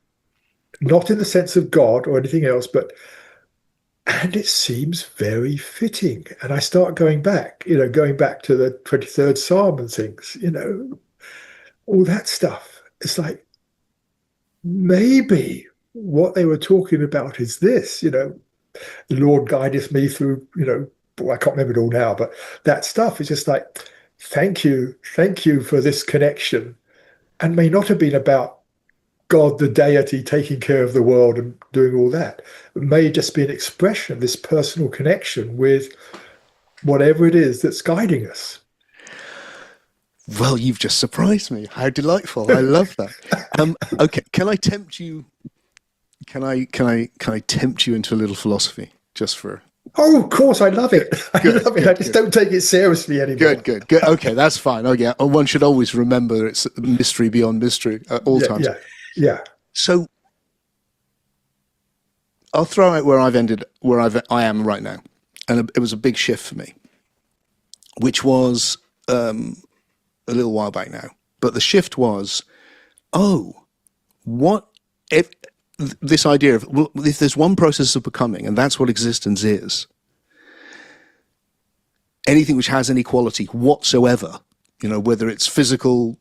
Not in the sense of God or anything else, and it seems very fitting. And I start going back to the 23rd Psalm and things, all that stuff. It's like, maybe what they were talking about is this, the Lord guideth me through, I can't remember it all now, but that stuff is just like, thank you for this connection. And may not have been about God, the deity, taking care of the world and doing all that. It may just be an expression of this personal connection with whatever it is that's guiding us. Well, you've just surprised me. How delightful. I love that. Okay, can I tempt you? Can I tempt you into a little philosophy just for? Oh, of course, I love it. Good, I love it. I just don't take it seriously anymore. Good. Okay, that's fine. Oh, yeah. One should always remember it's mystery beyond mystery at all times. Yeah. So I'll throw out where I am right now, and it was a big shift for me, which was a little while back now. But the shift was, what if this idea of, well, if there's one process of becoming, and that's what existence is, anything which has any quality whatsoever, whether it's physical,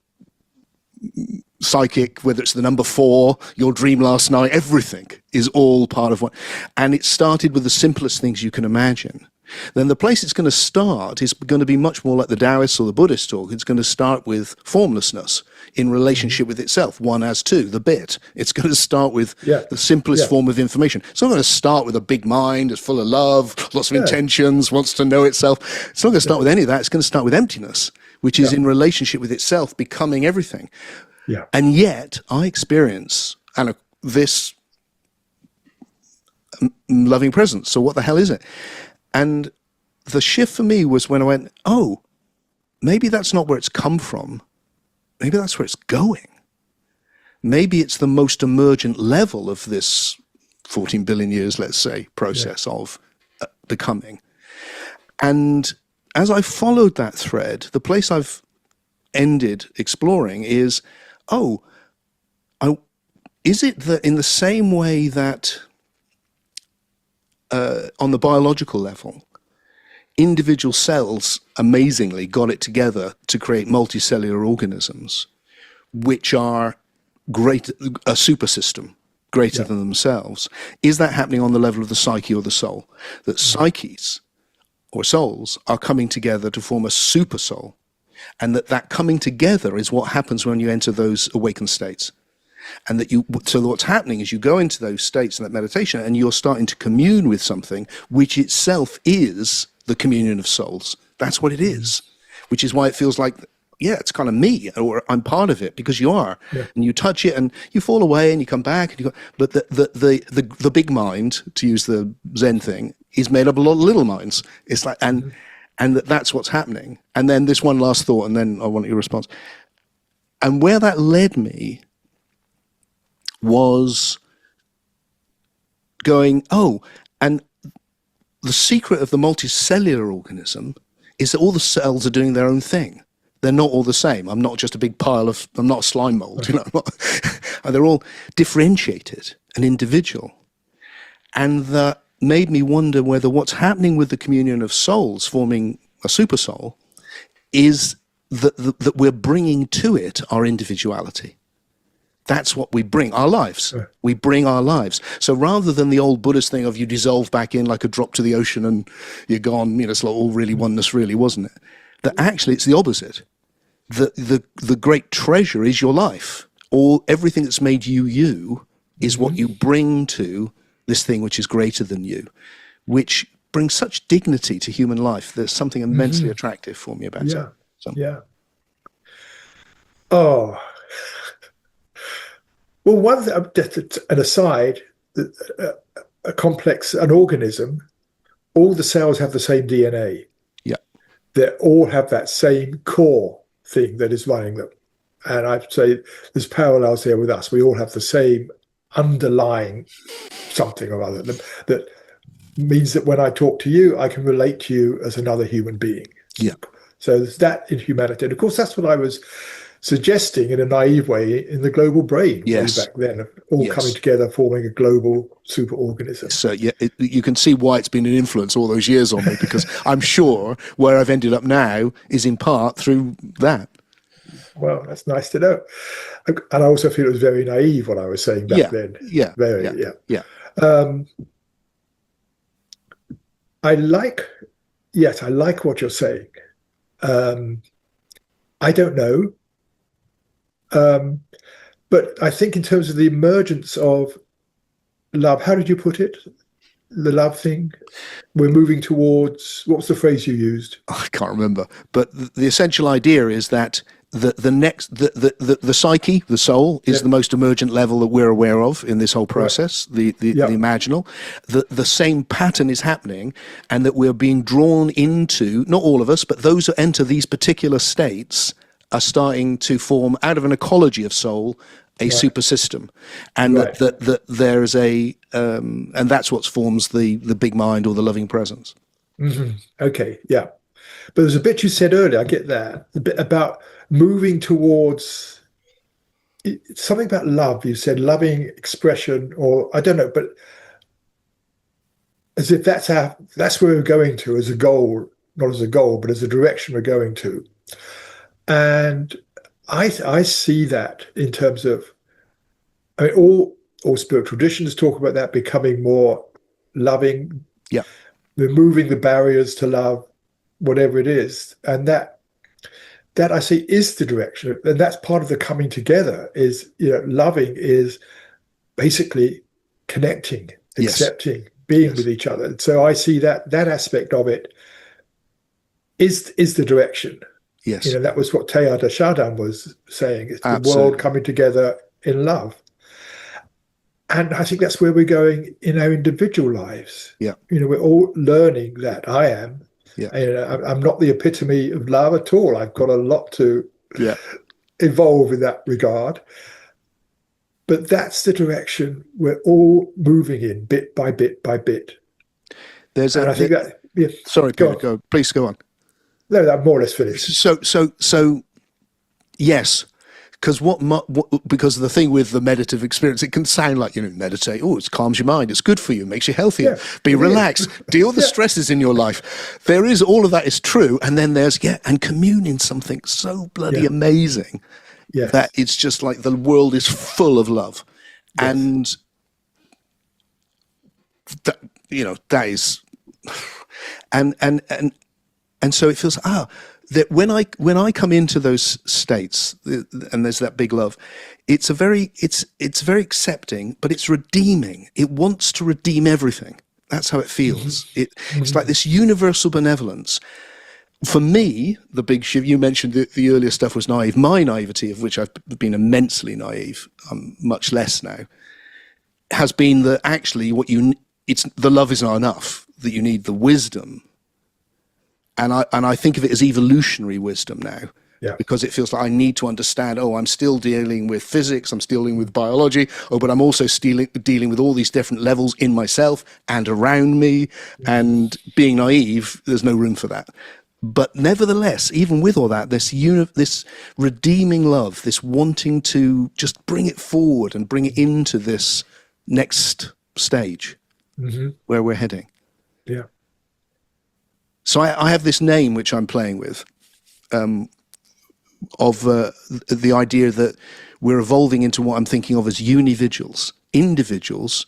psychic, whether it's the number 4, your dream last night, everything is all part of one. And it started with the simplest things you can imagine. Then the place it's going to start is going to be much more like the Taoist or the Buddhist talk. It's going to start with formlessness in relationship with itself, 1 as 2, the bit. It's going to start with the simplest form of information. It's not going to start with a big mind, it's full of love, lots of intentions, wants to know itself. It's not going to start with any of that. It's going to start with emptiness, which is in relationship with itself, becoming everything. Yeah. And yet I experience this loving presence. So what the hell is it? And the shift for me was when I went, oh, maybe that's not where it's come from. Maybe that's where it's going. Maybe it's the most emergent level of this 14 billion years, let's say, process of becoming. And as I followed that thread, the place I've ended exploring is, is it that in the same way that on the biological level, individual cells amazingly got it together to create multicellular organisms, which are a super system greater than themselves? Is that happening on the level of the psyche or the soul? That psyches or souls are coming together to form a super soul, and that coming together is what happens when you enter those awakened states. And so what's happening is you go into those states in that meditation and you're starting to commune with something which itself is the communion of souls. That's what it is, which is why it feels like, it's kind of me, or I'm part of it, because you are. And you touch it and you fall away and you come back. And but the big mind, to use the Zen thing, is made up of a lot of little minds. It's like, and that's what's happening. And then this one last thought, and then I want your response. And where that led me was going, and the secret of the multicellular organism is that all the cells are doing their own thing. They're not all the same. I'm not just a big pile of, I'm not a slime mold, They're all differentiated and individual. And that made me wonder whether what's happening with the communion of souls forming a super soul is that we're bringing to it our individuality. That's what we bring, our lives. We bring our lives. So rather than the old Buddhist thing of you dissolve back in like a drop to the ocean and you're gone, it's like all really oneness, really, wasn't it? That actually it's the opposite. The great treasure is your life. Everything that's made you is what you bring to this thing which is greater than you, which brings such dignity to human life. There's something immensely attractive for me about it. So. Yeah. Oh. Well, one thing, an aside, an organism, all the cells have the same DNA. Yeah. They all have that same core thing that is running them. And I'd say there's parallels here with us. We all have the same underlying something or other that means that when I talk to you, I can relate to you as another human being. Yeah. So there's that in humanity. And of course, that's what I was suggesting in a naive way in the global brain way back then, all coming together, forming a global super organism. So you can see why it's been an influence all those years on me, because I'm sure where I've ended up now is in part through that. Well, that's nice to know. And I also feel it was very naive what I was saying back then. Yeah. Very. I like what you're saying. I don't know. But I think in terms of the emergence of love, how did you put it? The love thing? We're moving towards, what was the phrase you used? I can't remember. But the essential idea is that the psyche, the soul, is the most emergent level that we're aware of in this whole process, the imaginal. The same pattern is happening, and that we're being drawn into, not all of us, but those who enter these particular states are starting to form, out of an ecology of soul, a super system, and that there's and that's what forms the big mind or the loving presence. Okay, yeah. But there's a bit you said earlier, I get that, the bit about moving towards it's something about love. You said loving expression, or I don't know, but as if that's where we're going to as a goal, not as a goal, but as a direction we're going to. And I see that in terms of, I mean, all spiritual traditions talk about that becoming more loving, Yeah. removing the barriers to love, whatever it is, and that I see is the direction, and that's part of the coming together. Is loving is basically connecting, Yes. accepting, being Yes. with each other. So I see that aspect of it is the direction. Yes. That was what Teilhard de Chardin was saying. It's the world Absolutely. coming together in love. And I think that's where we're going in our individual lives. Yeah. We're all learning that. I am. Yeah. I'm not the epitome of love at all. I've got a lot to Yeah. evolve in that regard. But that's the direction we're all moving in, bit by bit by bit. There's And I think that, yeah, sorry, go Peter, on. go. Please go on. No, I'm more or less finished. So yes, because because the thing with the meditative experience, it can sound like, meditate. Oh, it calms your mind. It's good for you. Makes you healthier. Yeah, Be it relaxed. is. Deal with the Yeah. stresses in your life. There is all of that is true, and then there's and communion, something so bloody Yeah. amazing that Yes. it's just like the world is full of love, Yes. and that that is, and so it feels that when I come into those states and there's that big love, it's very accepting, but it's redeeming. It wants to redeem everything. That's how it feels. It's like this universal benevolence. For me, the big shift, you mentioned the earlier stuff was naive. My naivety, of which I've been immensely naive, much less now, has been that actually it's the love is not enough, that you need the wisdom. And I think of it as evolutionary wisdom now, Yeah. because it feels like I need to understand, I'm still dealing with physics, I'm still dealing with biology, but I'm also dealing with all these different levels in myself and around me, and being naive, there's no room for that. But nevertheless, even with all that, this redeeming love, this wanting to just bring it forward and bring it into this next stage where we're heading. Yeah. So I have this name which I'm playing with, of the idea that we're evolving into what I'm thinking of as individuals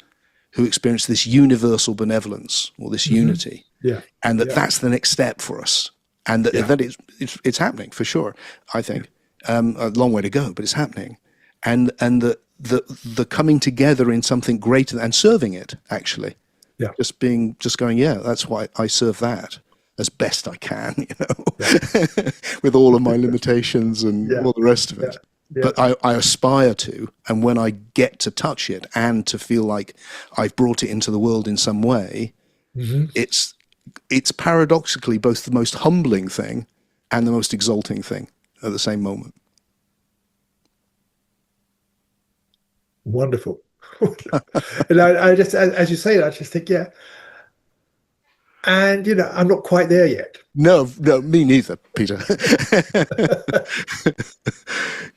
who experience this universal benevolence or this unity, Yeah. and Yeah. that's the next step for us, and that it's happening for sure. I think a long way to go, but it's happening, and the coming together in something greater and serving it actually. Yeah. Just going, that's why I serve that as best I can, Yeah. with all of my limitations and Yeah. all the rest of it. Yeah. But I aspire to, and when I get to touch it and to feel like I've brought it into the world in some way, it's paradoxically both the most humbling thing and the most exalting thing at the same moment. Wonderful. And I just, as you say that, I just think, yeah. And, I'm not quite there yet. No, me neither, Peter.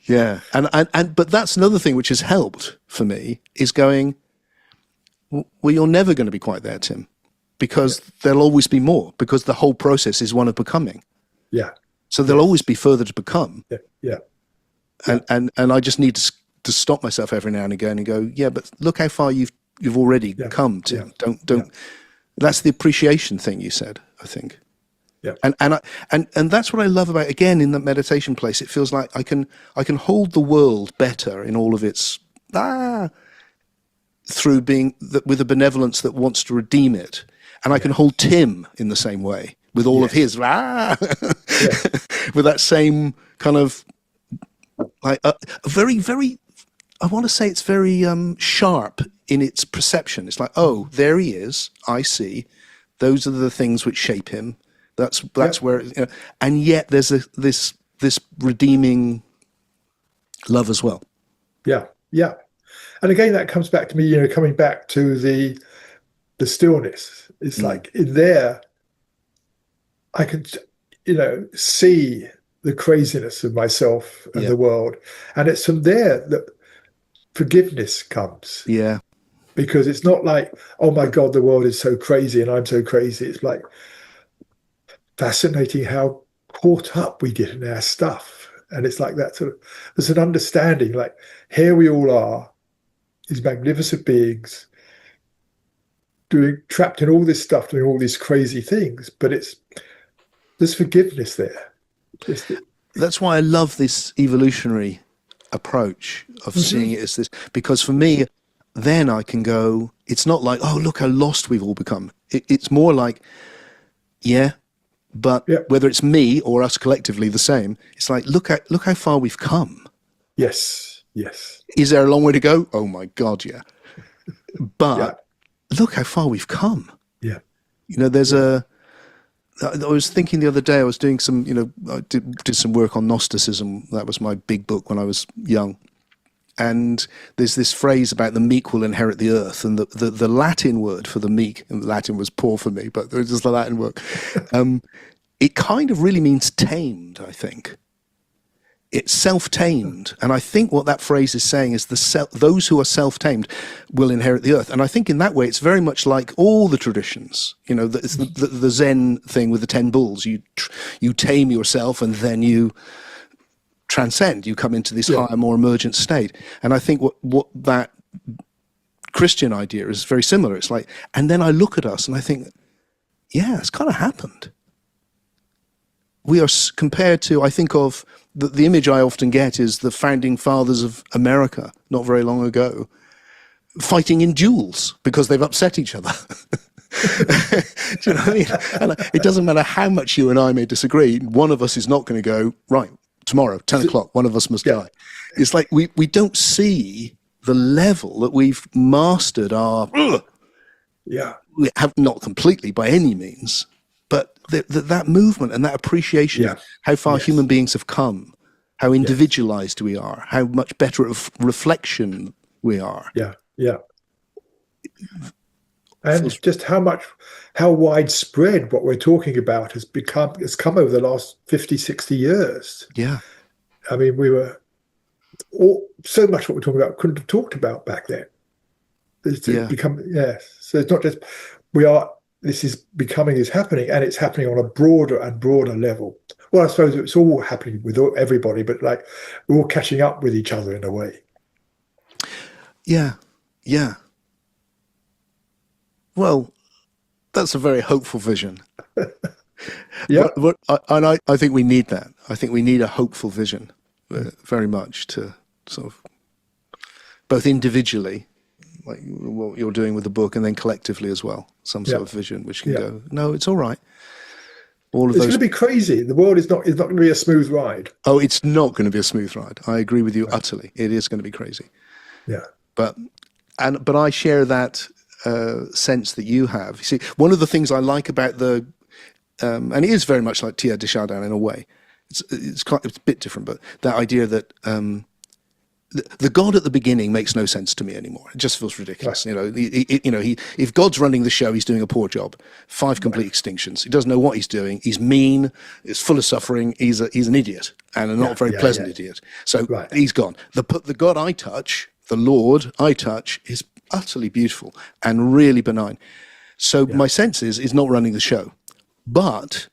Yeah, and but that's another thing which has helped for me is going, well, you're never going to be quite there, Tim, because there'll always be more, because the whole process is one of becoming. Yeah. So there'll always be further to become. Yeah. Yeah. And I just need to stop myself every now and again and go, yeah, but look how far you've already come, Tim. Don't. That's the appreciation thing you said, I think. Yeah. And that's what I love about, again, in that meditation place. It feels like I can hold the world better in all of its through being with a benevolence that wants to redeem it, and I can hold Tim in the same way with all of his with that same kind of like very, very. I want to say it's very sharp in its perception. It's like, oh, there he is. I see. Those are the things which shape him. That's where, and yet there's this redeeming love as well. Yeah. Yeah. And again, that comes back to me, coming back to the stillness. It's like in there, I can, see the craziness of myself and Yeah. the world. And it's from there that forgiveness comes, Yeah. because it's not like, oh my God, the world is so crazy and I'm so crazy. It's like fascinating how caught up we get in our stuff. And it's like that sort of, there's an understanding, like here we all are, these magnificent beings trapped in all this stuff, doing all these crazy things, but there's forgiveness there. That's why I love this evolutionary approach of seeing it as this, because for me, then I can go, it's not like, oh, look how lost we've all become. It's more like, yeah, but whether it's me or us collectively the same, it's like, look how far we've come. Yes, yes. Is there a long way to go? Oh my God, yeah. But look how far we've come. Yeah. You know, I was thinking the other day, I was doing some, I did some work on Gnosticism. That was my big book when I was young. And there's this phrase about the meek will inherit the earth. And the Latin word for the meek, and the Latin was poor for me, but it was just the Latin word. It kind of really means tamed, I think. It's self-tamed. And I think what that phrase is saying is those who are self-tamed will inherit the earth. And I think in that way, it's very much like all the traditions. You know, it's the Zen thing with the 10 bulls. You tame yourself and then you transcend. You come into this higher, more emergent state. And I think what that Christian idea is very similar. It's like, and then I look at us and I think, yeah, it's kind of happened. We are compared to, I think of, the image I often get is the founding fathers of America, not very long ago, fighting in duels because they've upset each other. Do you know what I mean? And it doesn't matter how much you and I may disagree, one of us is not going to go, right, tomorrow, 10 o'clock, one of us must die. It's like we don't see the level that we've mastered our... We have not completely by any means, but that movement and that appreciation of how far human beings have come, how individualized we are, how much better at reflection we are. And just how widespread what we're talking about has come over the last 50, 60 years. Yeah. I mean, so much what we're talking about couldn't have talked about back then. So it's not just this is happening, and it's happening on a broader and broader level. Well, I suppose it's all happening with everybody, but like we're all catching up with each other in a way. Yeah. Well, that's a very hopeful vision. I think we need that. I think we need a hopeful vision very much to sort of both individually, like what you're doing with the book, and then collectively as well, some sort of vision which can go, no, it's all right. It's going to be crazy. The world is not going to be a smooth ride. Oh, it's not going to be a smooth ride. I agree with you utterly. It is going to be crazy. Yeah. But I share that sense that you have. You see, one of the things I like about and it is very much like Teilhard de Chardin in a way. It's a bit different, but that idea that the God at the beginning makes no sense to me anymore. It just feels ridiculous. Right. If God's running the show, he's doing a poor job. 5 complete extinctions. He doesn't know what he's doing. He's mean. He's full of suffering. He's an idiot, and a not very pleasant idiot. So he's gone. The God I touch, the Lord I touch, is utterly beautiful and really benign. So my sense is not running the show, but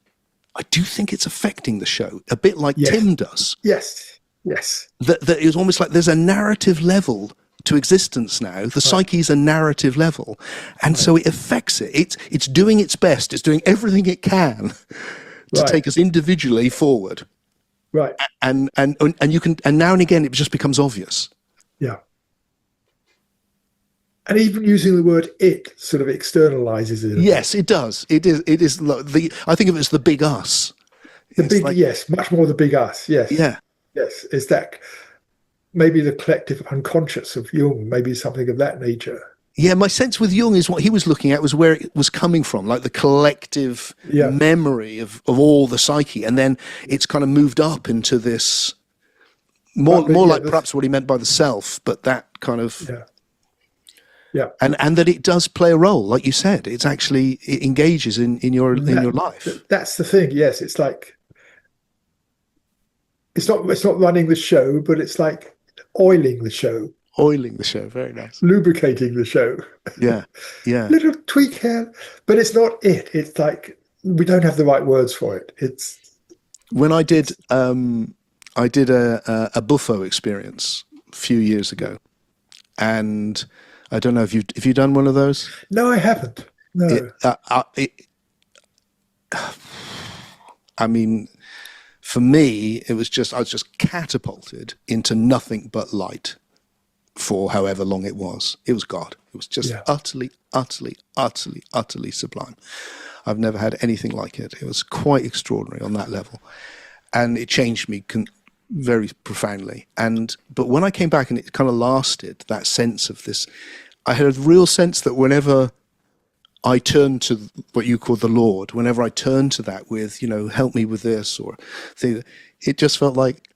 I do think it's affecting the show a bit like Tim does. Yes. That it's almost like there's a narrative level to existence now. The psyche is a narrative level, and so it affects it. It's doing its best. It's doing everything it can to take us individually forward. Right. And you can, and now and again it just becomes obvious. Yeah. And even using the word "it" sort of externalizes it. Yes, it does. It is. I think of it as the big us. Much more the big us. Yes. Yeah. Yes, is that maybe the collective unconscious of Jung, maybe something of that nature? Yeah, my sense with Jung is what he was looking at was where it was coming from, like the collective memory of all the psyche, and then it's kind of moved up into this more like perhaps what he meant by the self, but that kind of and that it does play a role, like you said. It engages in your life. That's the thing. Yes, it's like it's not running the show, but it's like oiling the show, Oiling the show. Very nice. lubricating the show. Yeah. Yeah. Little tweak here, but it's not it. It's like we don't have the right words for it. When I did a Buffo experience a few years ago, and I don't know if you done one of those. No, I haven't. No. I mean, for me, I was just catapulted into nothing but light for however long it was. It was God. It was just utterly, utterly, utterly, utterly sublime. I've never had anything like it. It was quite extraordinary on that level, and it changed me very profoundly. But when I came back and it kind of lasted, that sense of this, I had a real sense that whenever I turned to what you call the Lord, whenever I turned to that with, help me with this or thing, it just felt like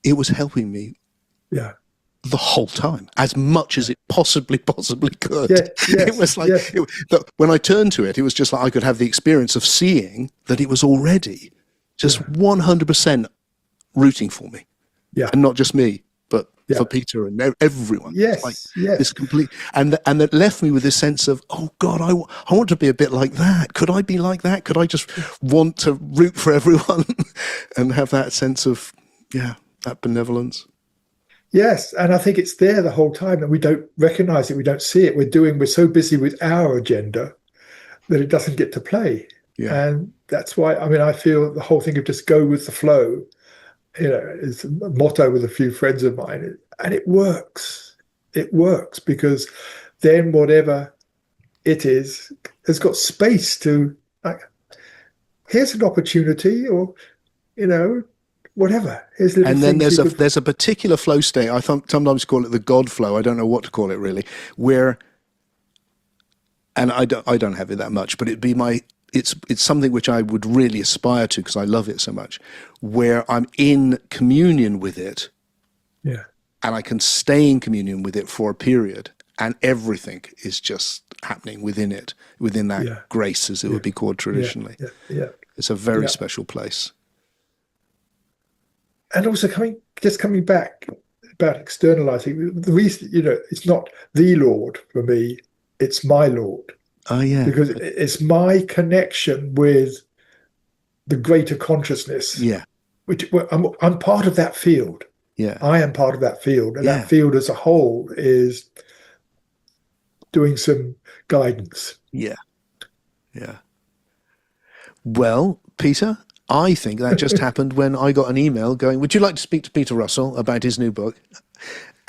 it was helping me. Yeah. The whole time, as much as it possibly could. Yes, It was like when I turned to it, it was just like I could have the experience of seeing that it was already just 100% rooting for me, and not just me, but for Peter and everyone. Yes, like this complete, and that left me with this sense of, oh God, I want to be a bit like that. Could I be like that? Could I just want to root for everyone and have that sense of that benevolence? Yes, and I think it's there the whole time, and we don't recognize it. We don't see it. We're so busy with our agenda that it doesn't get to play. Yeah. And that's why, I feel the whole thing of just go with the flow, is a motto with a few friends of mine, and it works. It works because then whatever it is has got space to, like, here's an opportunity, or whatever. And then there's a particular flow state. I sometimes call it the God flow. I don't know what to call it really. Where, and I don't have it that much, but it's something which I would really aspire to because I love it so much. Where I'm in communion with it, and I can stay in communion with it for a period, and everything is just happening within it, within that grace, as it would be called traditionally. It's a very special place. And also coming back about externalizing, the reason, it's not the Lord for me, it's my Lord. Oh, yeah. Because it's my connection with the greater consciousness. Yeah. Which I'm part of that field. Yeah. I am part of that field. And that field as a whole is doing some guidance. Yeah. Yeah. Well, Peter, I think that just happened when I got an email going, would you like to speak to Peter Russell about his new book?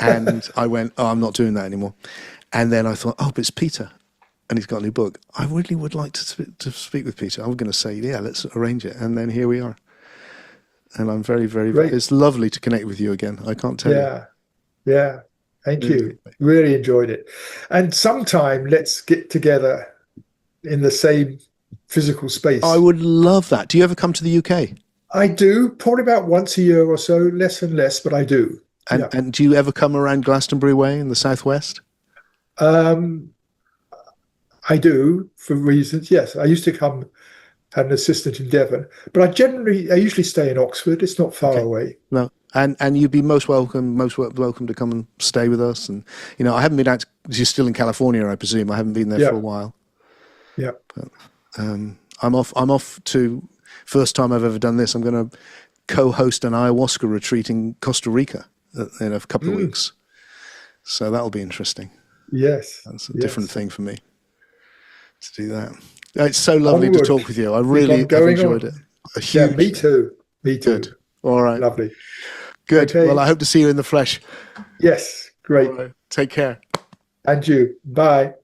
And I went, oh, I'm not doing that anymore. And then I thought, oh, but it's Peter and he's got a new book. I really would like to speak with Peter. I'm going to say, let's arrange it. And then here we are. And I'm very, very, it's lovely to connect with you again. I can't tell you. Yeah. Thank you. Really enjoyed it. And sometime let's get together in the same physical space. I would love that. Do you ever come to the UK? I do, probably about once a year or so, less and less, but I do. And do you ever come around Glastonbury way in the southwest? I do, for reasons. Yes, I used to come, had an assistant in Devon, but I usually stay in Oxford. It's not far away. No, and you'd be most welcome to come and stay with us. And I haven't been out. You're still in California, I presume. I haven't been there for a while. Yeah. But, I'm off to, first time I've ever done this, I'm going to co-host an ayahuasca retreat in Costa Rica in a couple of weeks. So that'll be interesting. Yes. That's a different thing for me to do that. It's so lovely to talk with you. I really have enjoyed it. Me too. Good. All right. Lovely. Good. Okay. Well, I hope to see you in the flesh. Yes. Great. Right. Take care. And you. Bye.